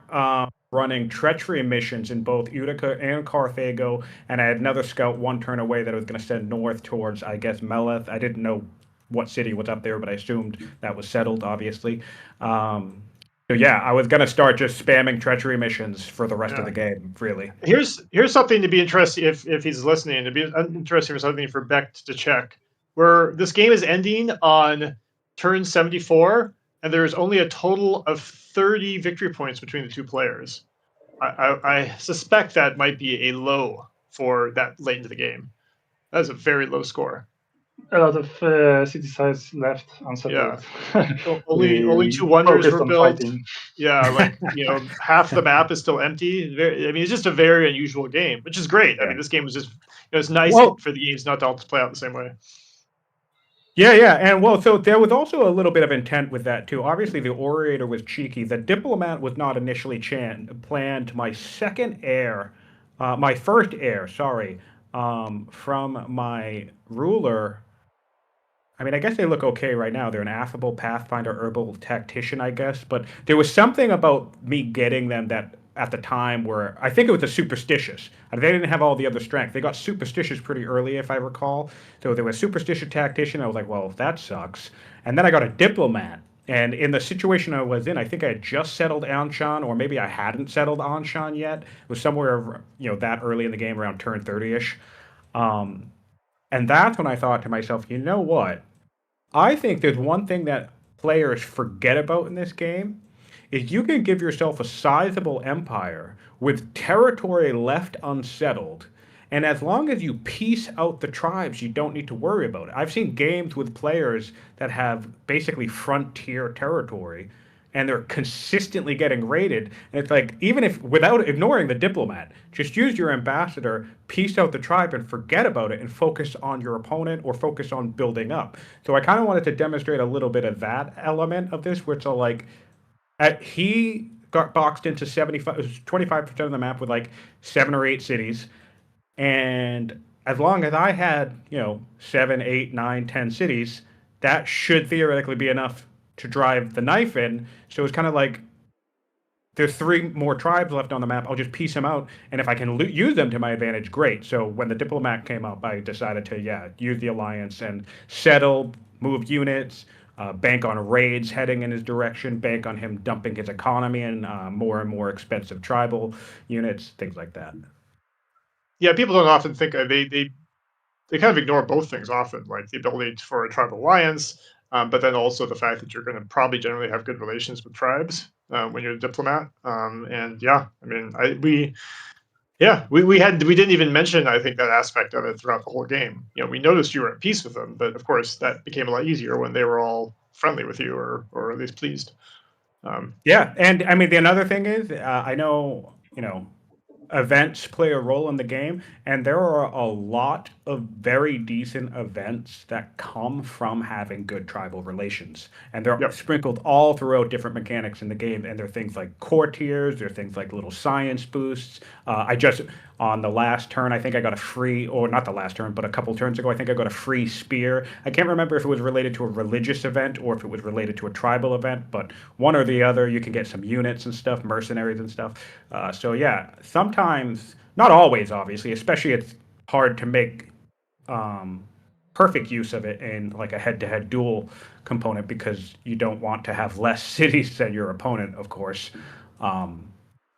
running treachery missions in both Utica and Carthago, and I had another scout 1 turn away that I was going to send north towards, I guess, Meleth. I didn't know what city was up there, but I assumed that was settled, obviously. So yeah, I was going to start just spamming treachery missions for the rest of the game, really. Here's something to be interesting if he's listening. To be interesting for something for Beck to check, where this game is ending on turn 74, and there's only a total of 30 victory points between the 2 players. I suspect that might be a low for that late into the game. That is a very low score. A lot of city sites left unsettled. Yeah. only 2 wonders were built. Fighting. Yeah, like half the map is still empty. It's just a very unusual game, which is great. I mean, this game was just it's nice for the games not to all play out the same way. Yeah, and so there was also a little bit of intent with that too. Obviously, the Orator was cheeky. The Diplomat was not initially planned. My first heir, from my ruler. I mean, I guess they look okay right now. They're an affable Pathfinder herbal tactician, I guess. But there was something about me getting them that at the time where I think it was a superstitious. They didn't have all the other strength. They got superstitious pretty early, if I recall. So there was superstitious tactician. I was like, well, that sucks. And then I got a diplomat. And in the situation I was in, I think I had just settled Anshan, or maybe I hadn't settled Anshan yet. It was somewhere, that early in the game, around turn 30-ish. And that's when I thought to myself, you know what? I think there's one thing that players forget about in this game, is you can give yourself a sizable empire with territory left unsettled, and as long as you piece out the tribes, you don't need to worry about it. I've seen games with players that have basically frontier territory, and they're consistently getting raided. And it's like, even if, without ignoring the diplomat, just use your ambassador, piece out the tribe, and forget about it, and focus on your opponent or focus on building up. So I kind of wanted to demonstrate a little bit of that element of this, which are like, he got boxed into 25% of the map with like 7 or 8 cities. And as long as I had, 7, 8, 9, 10 cities, that should theoretically be enough to drive the knife in. So it's kind of like there's 3 more tribes left on the map. I'll just piece them out, and if I can use them to my advantage, great. So when the diplomat came up, I decided to use the alliance and settle, move units, bank on raids heading in his direction, bank on him dumping his economy and more and more expensive tribal units, things like that. Yeah, people don't often think they kind of ignore both things often, like the ability for a tribal alliance, but then also the fact that you're going to probably generally have good relations with tribes when you're a diplomat. And yeah, I mean, we didn't even mention, I think, that aspect of it throughout the whole game. We noticed you were at peace with them, but of course that became a lot easier when they were all friendly with you, or at least pleased. Yeah, and I mean, the another thing is, I know, events play a role in the game, and there are a lot of very decent events that come from having good tribal relations, and they're sprinkled all throughout different mechanics in the game. And there are things like courtiers, there are things like little science boosts. On the last turn, I think I got a free, or not the last turn, but a couple turns ago, I think I got a free spear. I can't remember if it was related to a religious event or if it was related to a tribal event, but one or the other, you can get some units and stuff, mercenaries and stuff. So yeah, sometimes, not always, obviously, especially it's hard to make perfect use of it in like a head-to-head duel component, because you don't want to have less cities than your opponent, of course.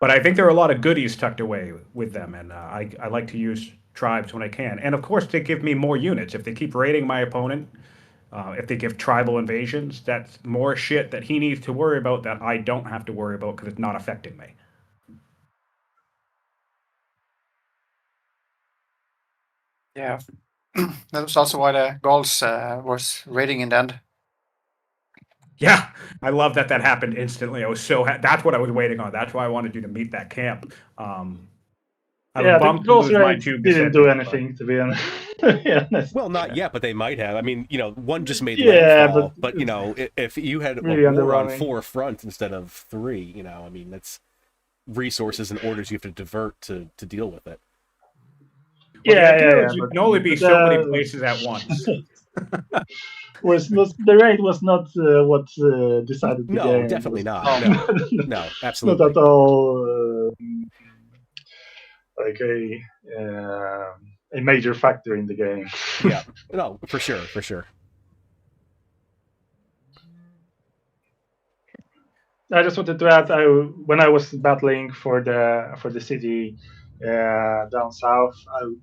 But I think there are a lot of goodies tucked away with them, and I like to use tribes when I can. And of course, they give me more units. If they keep raiding my opponent, if they give tribal invasions, that's more shit that he needs to worry about that I don't have to worry about because it's not affecting me. Yeah, that was also why the Gauls was raiding in the end. Yeah, I love that happened instantly. I was so that's what I was waiting on. That's why I wanted you to meet that camp. I was bummed to lose my 2 didn't do anything, to be honest. honest. Well, not yet, but they might have. I mean, one just made landfall, but if you had really a war on 4 fronts instead of 3, I mean, that's resources and orders you have to divert to deal with it. Well, you can only be so many places at once. The raid was not what decided the game. No, definitely not. No, absolutely not at all like a major factor in the game. Yeah, no, for sure. I just wanted to add, when I was battling for the city down south, I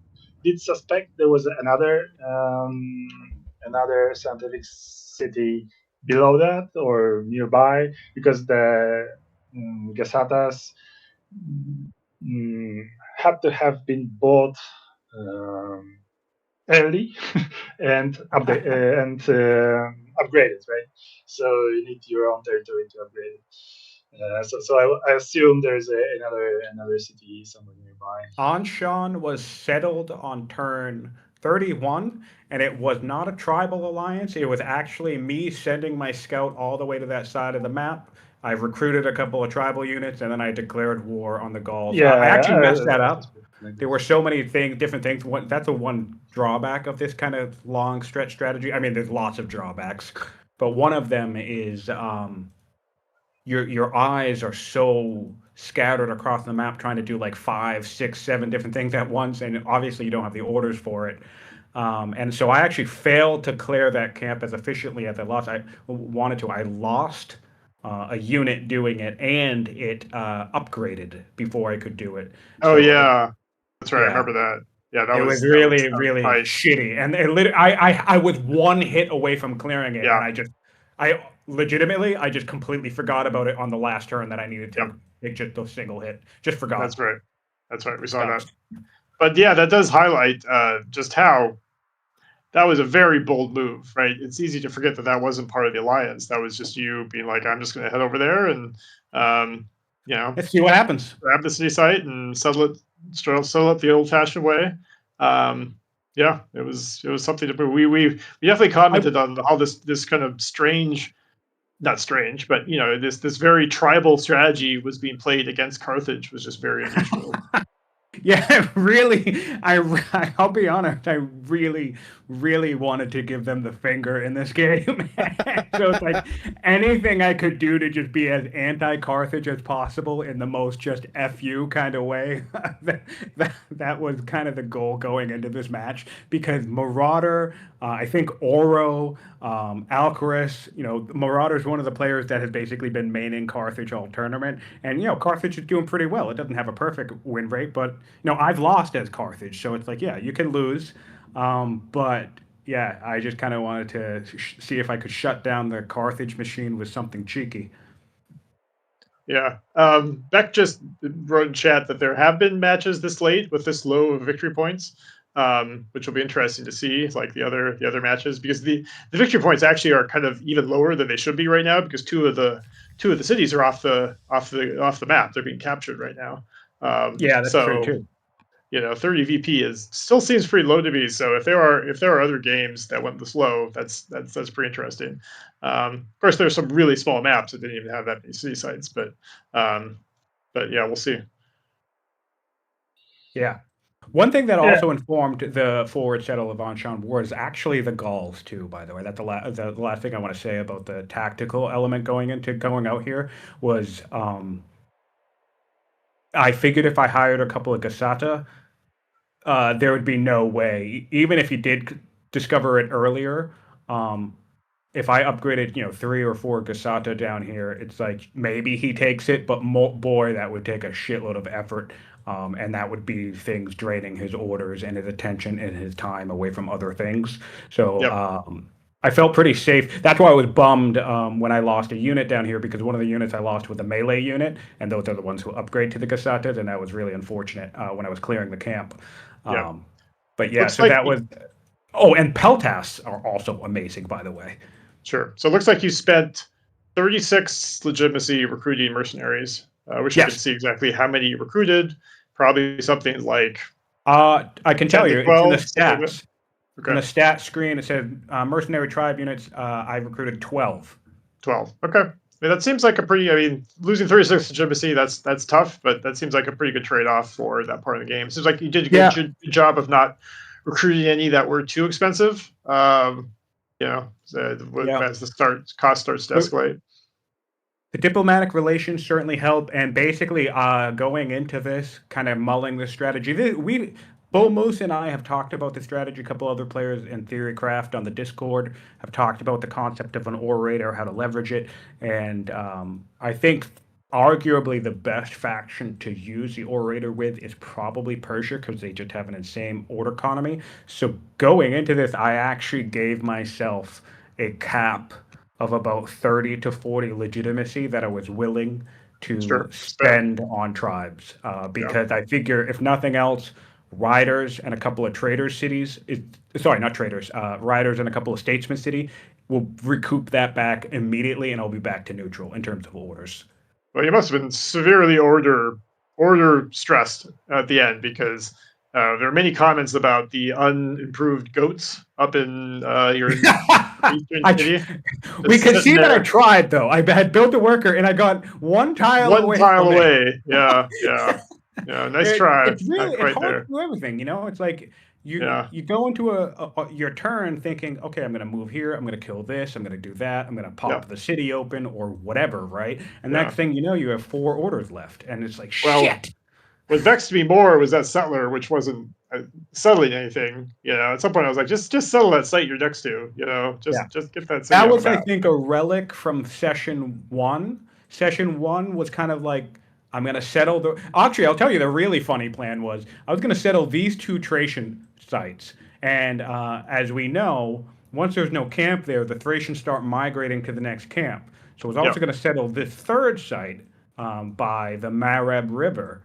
did suspect there was another scientific city below that or nearby, because the Gazatas had to have been bought early and upgraded, right? So you need your own territory to upgrade it. So I assume there's another city somewhere nearby. Anshan was settled on turn 31, and it was not a tribal alliance. It was actually me sending my scout all the way to that side of the map. I recruited a couple of tribal units, and then I declared war on the Gauls. Yeah, I actually messed that up. There were so many different things. That's the one drawback of this kind of long stretch strategy. I mean, there's lots of drawbacks, but one of them is your eyes are so scattered across the map trying to do like 5, 6, 7 different things at once, and obviously you don't have the orders for it. And so I actually failed to clear that camp as efficiently as I wanted to. I lost a unit doing it, and it upgraded before I could do it. Oh, so, yeah. That's right. Yeah. I remember that. Yeah, that was really shitty. And it I was 1 hit away from clearing it, and I legitimately just completely forgot about it on the last turn that I needed to make just a single hit. Just forgot. That's right. We saw that. But yeah, that does highlight just how that was a very bold move, right? It's easy to forget that wasn't part of the alliance. That was just you being like, I'm just going to head over there and let's see what happens. Grab the city site and settle it the old-fashioned way. Yeah, it was something to. We definitely commented on how this kind of strange, not strange, but this very tribal strategy was being played against Carthage was just very unusual. Yeah, really. I'll be honest. I really, really wanted to give them the finger in this game. So it's like anything I could do to just be as anti-Carthage as possible in the most just "fu" kind of way. that was kind of the goal going into this match because Marauder, I think Oro, Alcaris, Marauder is one of the players that has basically been maining Carthage all tournament, and Carthage is doing pretty well. It doesn't have a perfect win rate, but I've lost as Carthage, so it's like, yeah, you can lose. But yeah, I just kind of wanted to see if I could shut down the Carthage machine with something cheeky. Yeah. Beck just wrote in chat that there have been matches this late with this low of victory points, which will be interesting to see, like the other matches, because the victory points actually are kind of even lower than they should be right now, because two of the cities are off the map. They're being captured right now. Yeah, that's true too. 30 VP still seems pretty low to me. So if there are other games that went this low, that's pretty interesting. Of course, there's some really small maps that didn't even have that many city sites, but yeah, we'll see. Yeah. One thing that also informed the forward settle of Anshan War is actually the Gauls too, by the way. That's the last thing I want to say about the tactical element going out here was I figured if I hired a couple of Gasata, there would be no way, even if you did discover it earlier, if I upgraded, 3 or 4 Gasata down here, it's like maybe he takes it, but boy, that would take a shitload of effort. And that would be things draining his orders and his attention and his time away from other things. So I felt pretty safe. That's why I was bummed when I lost a unit down here, because one of the units I lost was a melee unit, and those are the ones who upgrade to the Gasatas, and that was really unfortunate when I was clearing the camp. But yeah, so that was... Oh, and Peltas are also amazing, by the way. Sure. So it looks like you spent 36 legitimacy recruiting mercenaries. I wish I could see exactly how many you recruited. Probably something like... I can tell you, 12, it's in the stats. Okay. In the stats screen, it said mercenary tribe units, I recruited 12. 12. Okay. I mean, that seems like losing 36 legitimacy, that's tough, but that seems like a pretty good trade-off for that part of the game. It seems like you did a good job of not recruiting any that were too expensive, as the cost starts to escalate. The diplomatic relations certainly help, and basically going into this, kind of mulling the strategy. Bo Moose and I have talked about the strategy. A couple other players in Theorycraft on the Discord have talked about the concept of an orator, how to leverage it, and I think arguably the best faction to use the orator with is probably Persia, because they just have an insane order economy. So going into this, I actually gave myself a cap of about 30 to 40 legitimacy that I was willing to spend on tribes, because I figure if nothing else, riders and a couple of traders cities, riders and a couple of statesman city will recoup that back immediately, and I'll be back to neutral in terms of orders. Well, you must have been severely order stressed at the end, because there are many comments about the unimproved goats up in your eastern city. We could see that I tried, though. I had built a worker, and I got one tile away. Yeah. Nice try. It's really hard to do everything. It's like you go into your turn thinking, okay, I'm going to move here, I'm going to kill this, I'm going to do that, I'm going to pop the city open or whatever, right? And next thing you know, you have 4 orders left, and it's like, shit. What vexed me more was that settler, which wasn't settling anything. At some point I was like, just settle that site you're next to. Just get that. That was, I think, a relic from session 1. Session 1 was kind of like, I'm going to settle Actually, I'll tell you, the really funny plan was I was going to settle these 2 Thracian sites. And as we know, once there's no camp there, the Thracians start migrating to the next camp. So I was also going to settle this 3rd site by the Mareb River.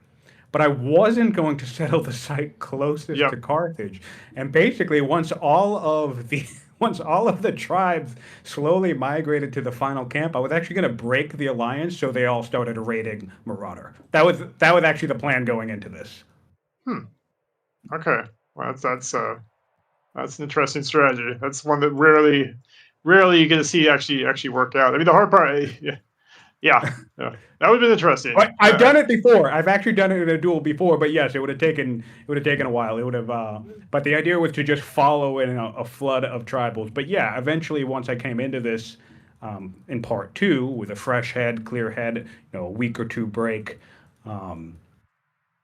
But I wasn't going to settle the site closest to Carthage. And basically, once all of the tribes slowly migrated to the final camp, I was actually going to break the alliance, so they all started raiding Marauder. That was actually the plan going into this. Okay, well, that's an interesting strategy. That's one that rarely you get to see actually work out. I mean, the hard part, Yeah, that would have been interesting. But I've done it before. I've actually done it in a duel before, but yes, it would have taken a while. It would have, but the idea was to just follow in a flood of tribals. But yeah, eventually, once I came into this in part 2 with a fresh head, clear head, a week or two break.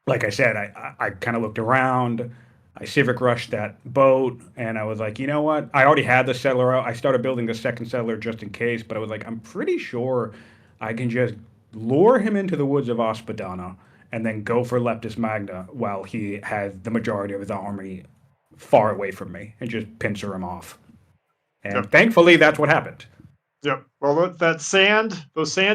Like I said, I kind of looked around. I civic rushed that boat, and I was like, you know what? I already had the settler out. I started building the second settler just in case, but I was like, I'm pretty sure I can just lure him into the woods of Ospedana and then go for Leptis Magna while he has the majority of his army far away from me and just pincer him off. And thankfully, that's what happened. Yep. Well, those sand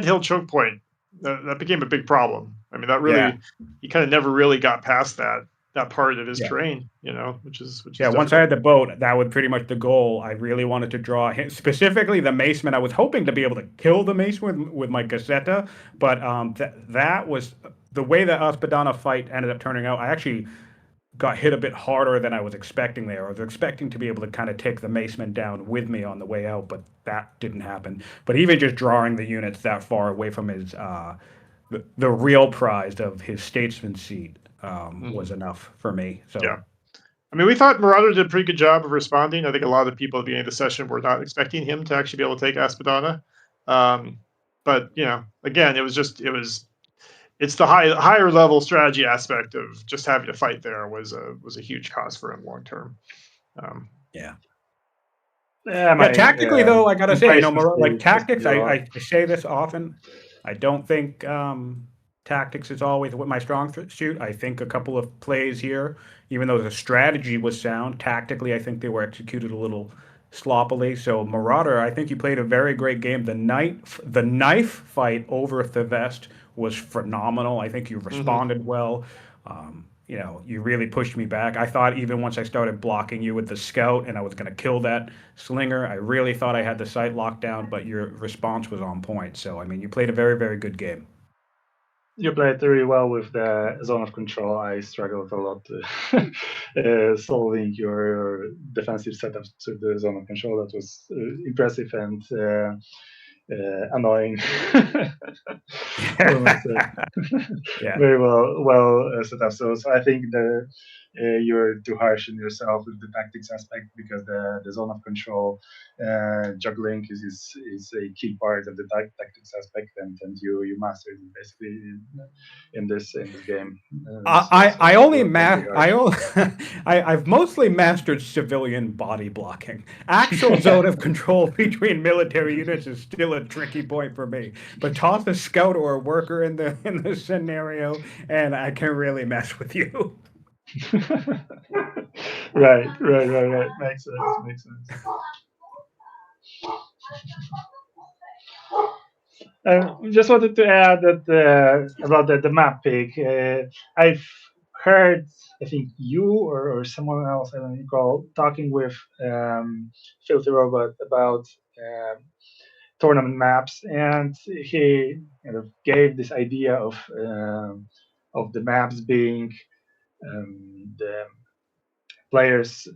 hill choke point, that became a big problem. I mean, that really, he kind of never really got past that part of his terrain, which is once I had the boat, that was pretty much the goal. I really wanted to draw him, specifically the maceman. I was hoping to be able to kill the maceman with my Gazetta, but that was the way the Ospedana fight ended up turning out. I actually got hit a bit harder than I was expecting there. I was expecting to be able to kind of take the maceman down with me on the way out, but that didn't happen. But even just drawing the units that far away from his the real prize of his statesman seat was enough for me. So yeah, I mean, we thought Marauder did a pretty good job of responding. I think a lot of the people at the beginning of the session were not expecting him to actually be able to take Aspidana. But again, it's the higher level strategy aspect of just having to fight there was a huge cost for him long term. Tactically though, I gotta say, like tactics, I say this often. I don't think tactics is always what my strong suit. I think a couple of plays here, even though the strategy was sound, tactically I think they were executed a little sloppily. So Marauder, I think you played a very great game. The knife fight over Thevest was phenomenal. I think you responded well. You really pushed me back. I thought even once I started blocking you with the scout and I was going to kill that slinger, I really thought I had the site locked down, but your response was on point. So, I mean, you played a very, very good game. You played very well with the zone of control. I struggled a lot solving your defensive setups to the zone of control. That was impressive and annoying. Very well set up. So I think you're too harsh on yourself with the tactics aspect, because the zone of control juggling is a key part of the tactics aspect, and you mastered it basically in this game. I've mostly mastered civilian body blocking. Actual zone of control between military units is still a tricky point for me. But toss a scout or a worker in the scenario, and I can really mess with you. Right. Makes sense. Just wanted to add that about the map pick. I've heard, I think you or someone else, I don't recall, talking with Filthy Robot about tournament maps, and he kind of gave this idea of the maps being the players'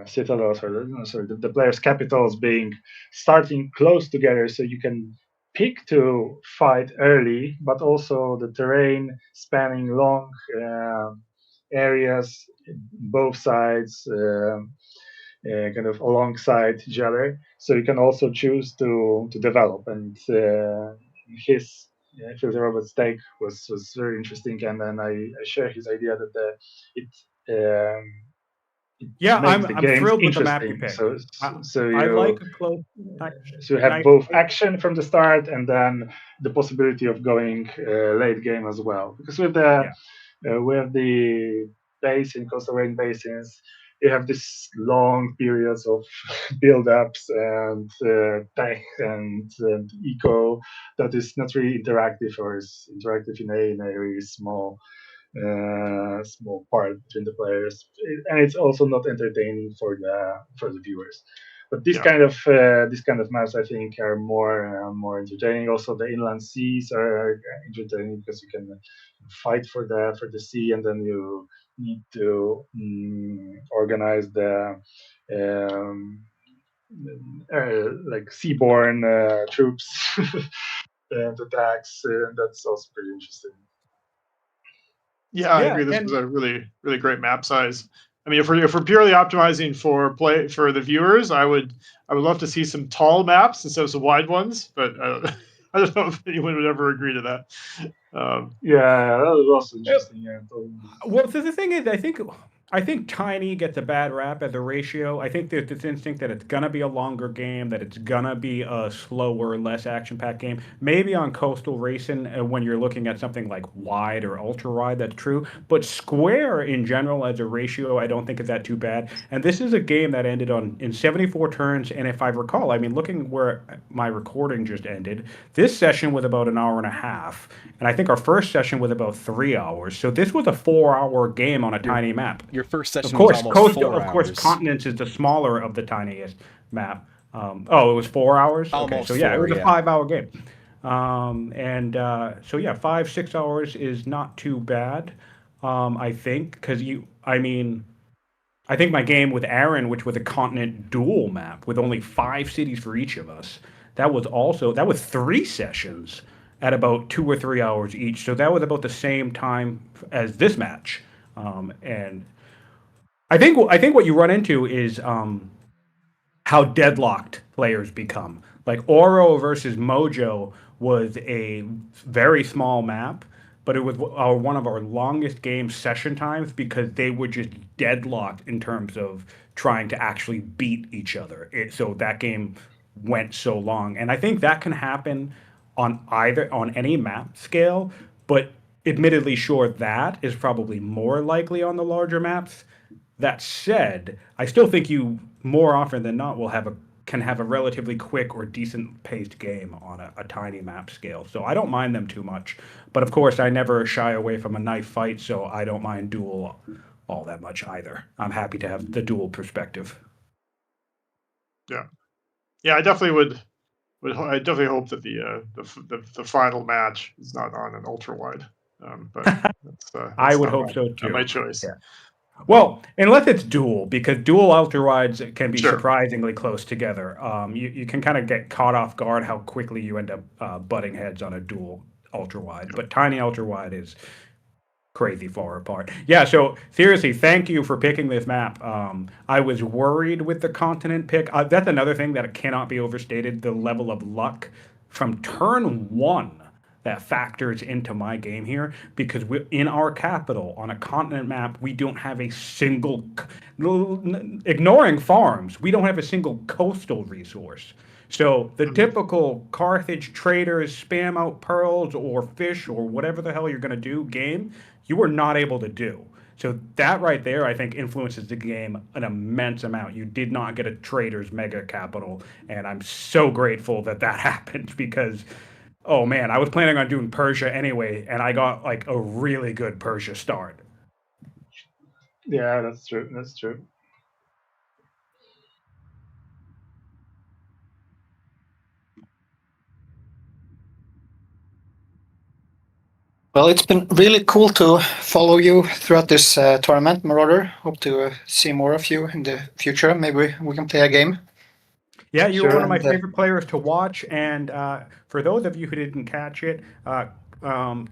citadels, or the players' capitals being starting close together, so you can pick to fight early, but also the terrain spanning long areas, both sides, kind of alongside each other. So you can also choose to develop. And his Filthy Robot's take was very interesting, and then I share his idea that I'm thrilled with the map you picked. I like a close. So you have both action from the start, and then the possibility of going late game as well. Because with the basin, coastal rain basins, you have this long periods of build-ups and tech and eco that is not really interactive, or is interactive in a really small part between the players, and it's also not entertaining for the viewers. But this kind of maps, I think, are more entertaining. Also, the inland seas are entertaining, because you can fight for the sea, and then you need to organize the like seaborne troops and attacks, and that's also pretty interesting. Yeah, I agree. This was a really, really great map size. I mean, if we're purely optimizing for the viewers, I would love to see some tall maps instead of some wide ones. But I don't know if anyone would ever agree to that. Yeah, that was also interesting. Yeah, totally. Well, the thing is, I think tiny gets a bad rap as a ratio. I think there's this instinct that it's gonna be a longer game, that it's gonna be a slower, less action-packed game. Maybe on coastal racing, when you're looking at something like wide or ultra wide, that's true. But square in general as a ratio, I don't think is that too bad. And this is a game that ended in 74 turns. And if I recall, I mean, looking where my recording just ended, this session was about an hour and a half, and I think our first session was about 3 hours. So this was a 4-hour game on a tiny map. Your first session Of course, was almost 4 of course, hours. Continents is the smaller of the tiniest map. It was 4 hours. Almost okay, so yeah, 4, it was a 5-hour game. So yeah, 5-6 hours is not too bad. I think because I think my game with Aaron, which was a continent dual map with only 5 cities for each of us, that was 3 sessions at about 2 or 3 hours each. So that was about the same time as this match. And I think what you run into is how deadlocked players become. Like Oro versus Mojo was a very small map, but it was one of our longest game session times because they were just deadlocked in terms of trying to actually beat each other. So that game went so long, and I think that can happen on any map scale, but admittedly, sure, that is probably more likely on the larger maps. That said, I still think you more often than not can have a relatively quick or decent paced game on a tiny map scale. So I don't mind them too much. But of course, I never shy away from a knife fight, so I don't mind duel all that much either. I'm happy to have the dual perspective. Yeah, I definitely I definitely hope that the final match is not on an ultra wide. But that's I would hope so too. My choice. Yeah. Well, unless it's dual, because dual ultra wides can be Sure. surprisingly close together. You can kind of get caught off guard how quickly you end up butting heads on a dual ultra wide, but tiny ultra wide is crazy far apart. Yeah, so seriously, thank you for picking this map. I was worried with the continent pick. That's another thing that cannot be overstated, the level of luck from turn 1 that factors into my game here, because in our capital on a continent map, we don't have a single, ignoring farms, we don't have a single coastal resource. So the typical Carthage traders spam out pearls or fish or whatever the hell you're going to do game, you were not able to do. So that right there, I think, influences the game an immense amount. You did not get a trader's mega capital, and I'm so grateful that happened because, oh man, I was planning on doing Persia anyway, and I got like a really good Persia start. Yeah, that's true. That's true. Well, it's been really cool to follow you throughout this tournament, Marauder. Hope to see more of you in the future. Maybe we can play a game. Yeah, you were Sure. one of my favorite players to watch, and for those of you who didn't catch it,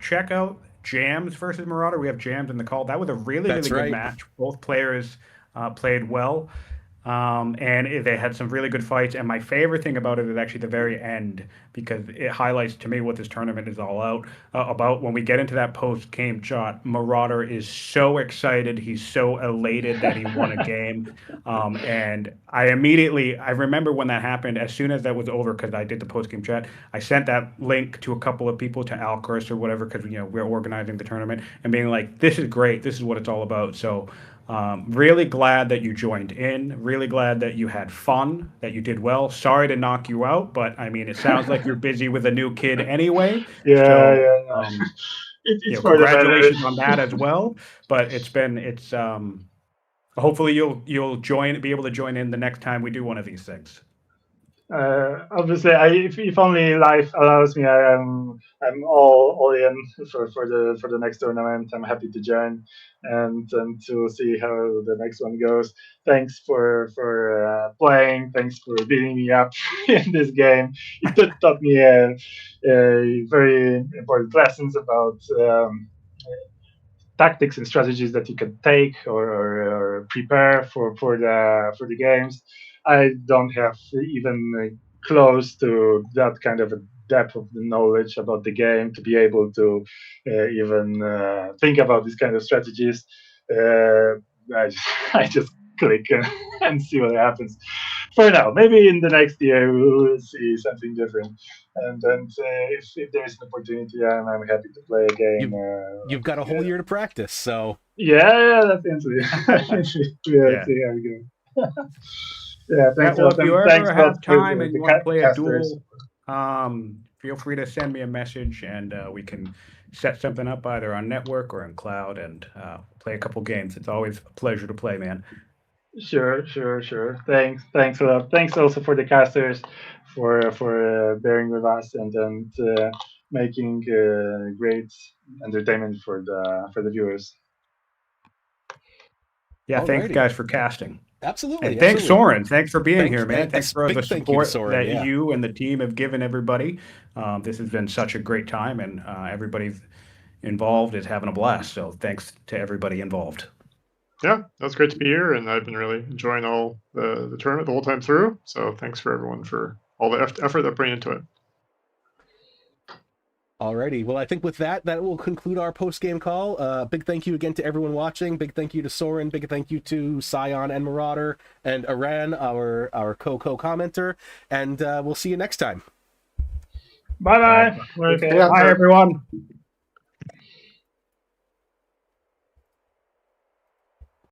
check out Jams versus Marauder. We have Jams in the call. That was a really good match. Both players played well, and they had some really good fights. And my favorite thing about it is actually the very end, because it highlights to me what this tournament is all about. When we get into that post-game shot, Marauder is so excited. He's so elated that he won a game. And I remember when that happened, as soon as that was over, because I did the post-game chat, I sent that link to a couple of people, to Alcurus or whatever, because we're organizing the tournament, and being like, this is great. This is what it's all about. So really glad that you joined in. Really glad that you had fun, that you did well. Sorry to knock you out, but I mean, it sounds like you're busy with a new kid anyway. Yeah. It's for congratulations on that as well. But hopefully you'll be able to join in the next time we do one of these things. Obviously, if only life allows me, I'm all in for the next tournament. I'm happy to join and to see how the next one goes. Thanks for playing. Thanks for beating me up in this game. It taught me a very important lessons about tactics and strategies that you can take or prepare for the games. I don't have even close to that kind of a depth of the knowledge about the game to be able to even think about these kind of strategies. I just, I just click and see what happens. For now, maybe in the next year we will see something different. And then if there is an opportunity, I'm happy to play a game. You've got a whole year to practice, so yeah, definitely. Yeah, see how we go. Yeah, thanks. Well, if you ever have time for and you want to play a casters. duel, feel free to send me a message and we can set something up either on network or in cloud and play a couple games. It's always a pleasure to play, man. Sure. Thanks a lot. Thanks also for the casters for bearing with us and making great entertainment for the viewers. Yeah, thanks Alrighty. guys for casting. absolutely. And thanks, absolutely. Soren. Thanks for being here, man. Thanks for big the thank you to support Soren, that yeah. you and the team have given everybody. This has been such a great time, and everybody involved is having a blast. So thanks to everybody involved. Yeah, that's great to be here, and I've been really enjoying all the tournament the whole time through. So thanks for everyone for all the effort that put into it. Alrighty, well, I think with that will conclude our post-game call. Big thank you again to everyone watching. Big thank you to Soren. Big thank you to Sion and Marauder and Aran, our co-commenter. And we'll see you next time. Bye. Okay. Bye, everyone.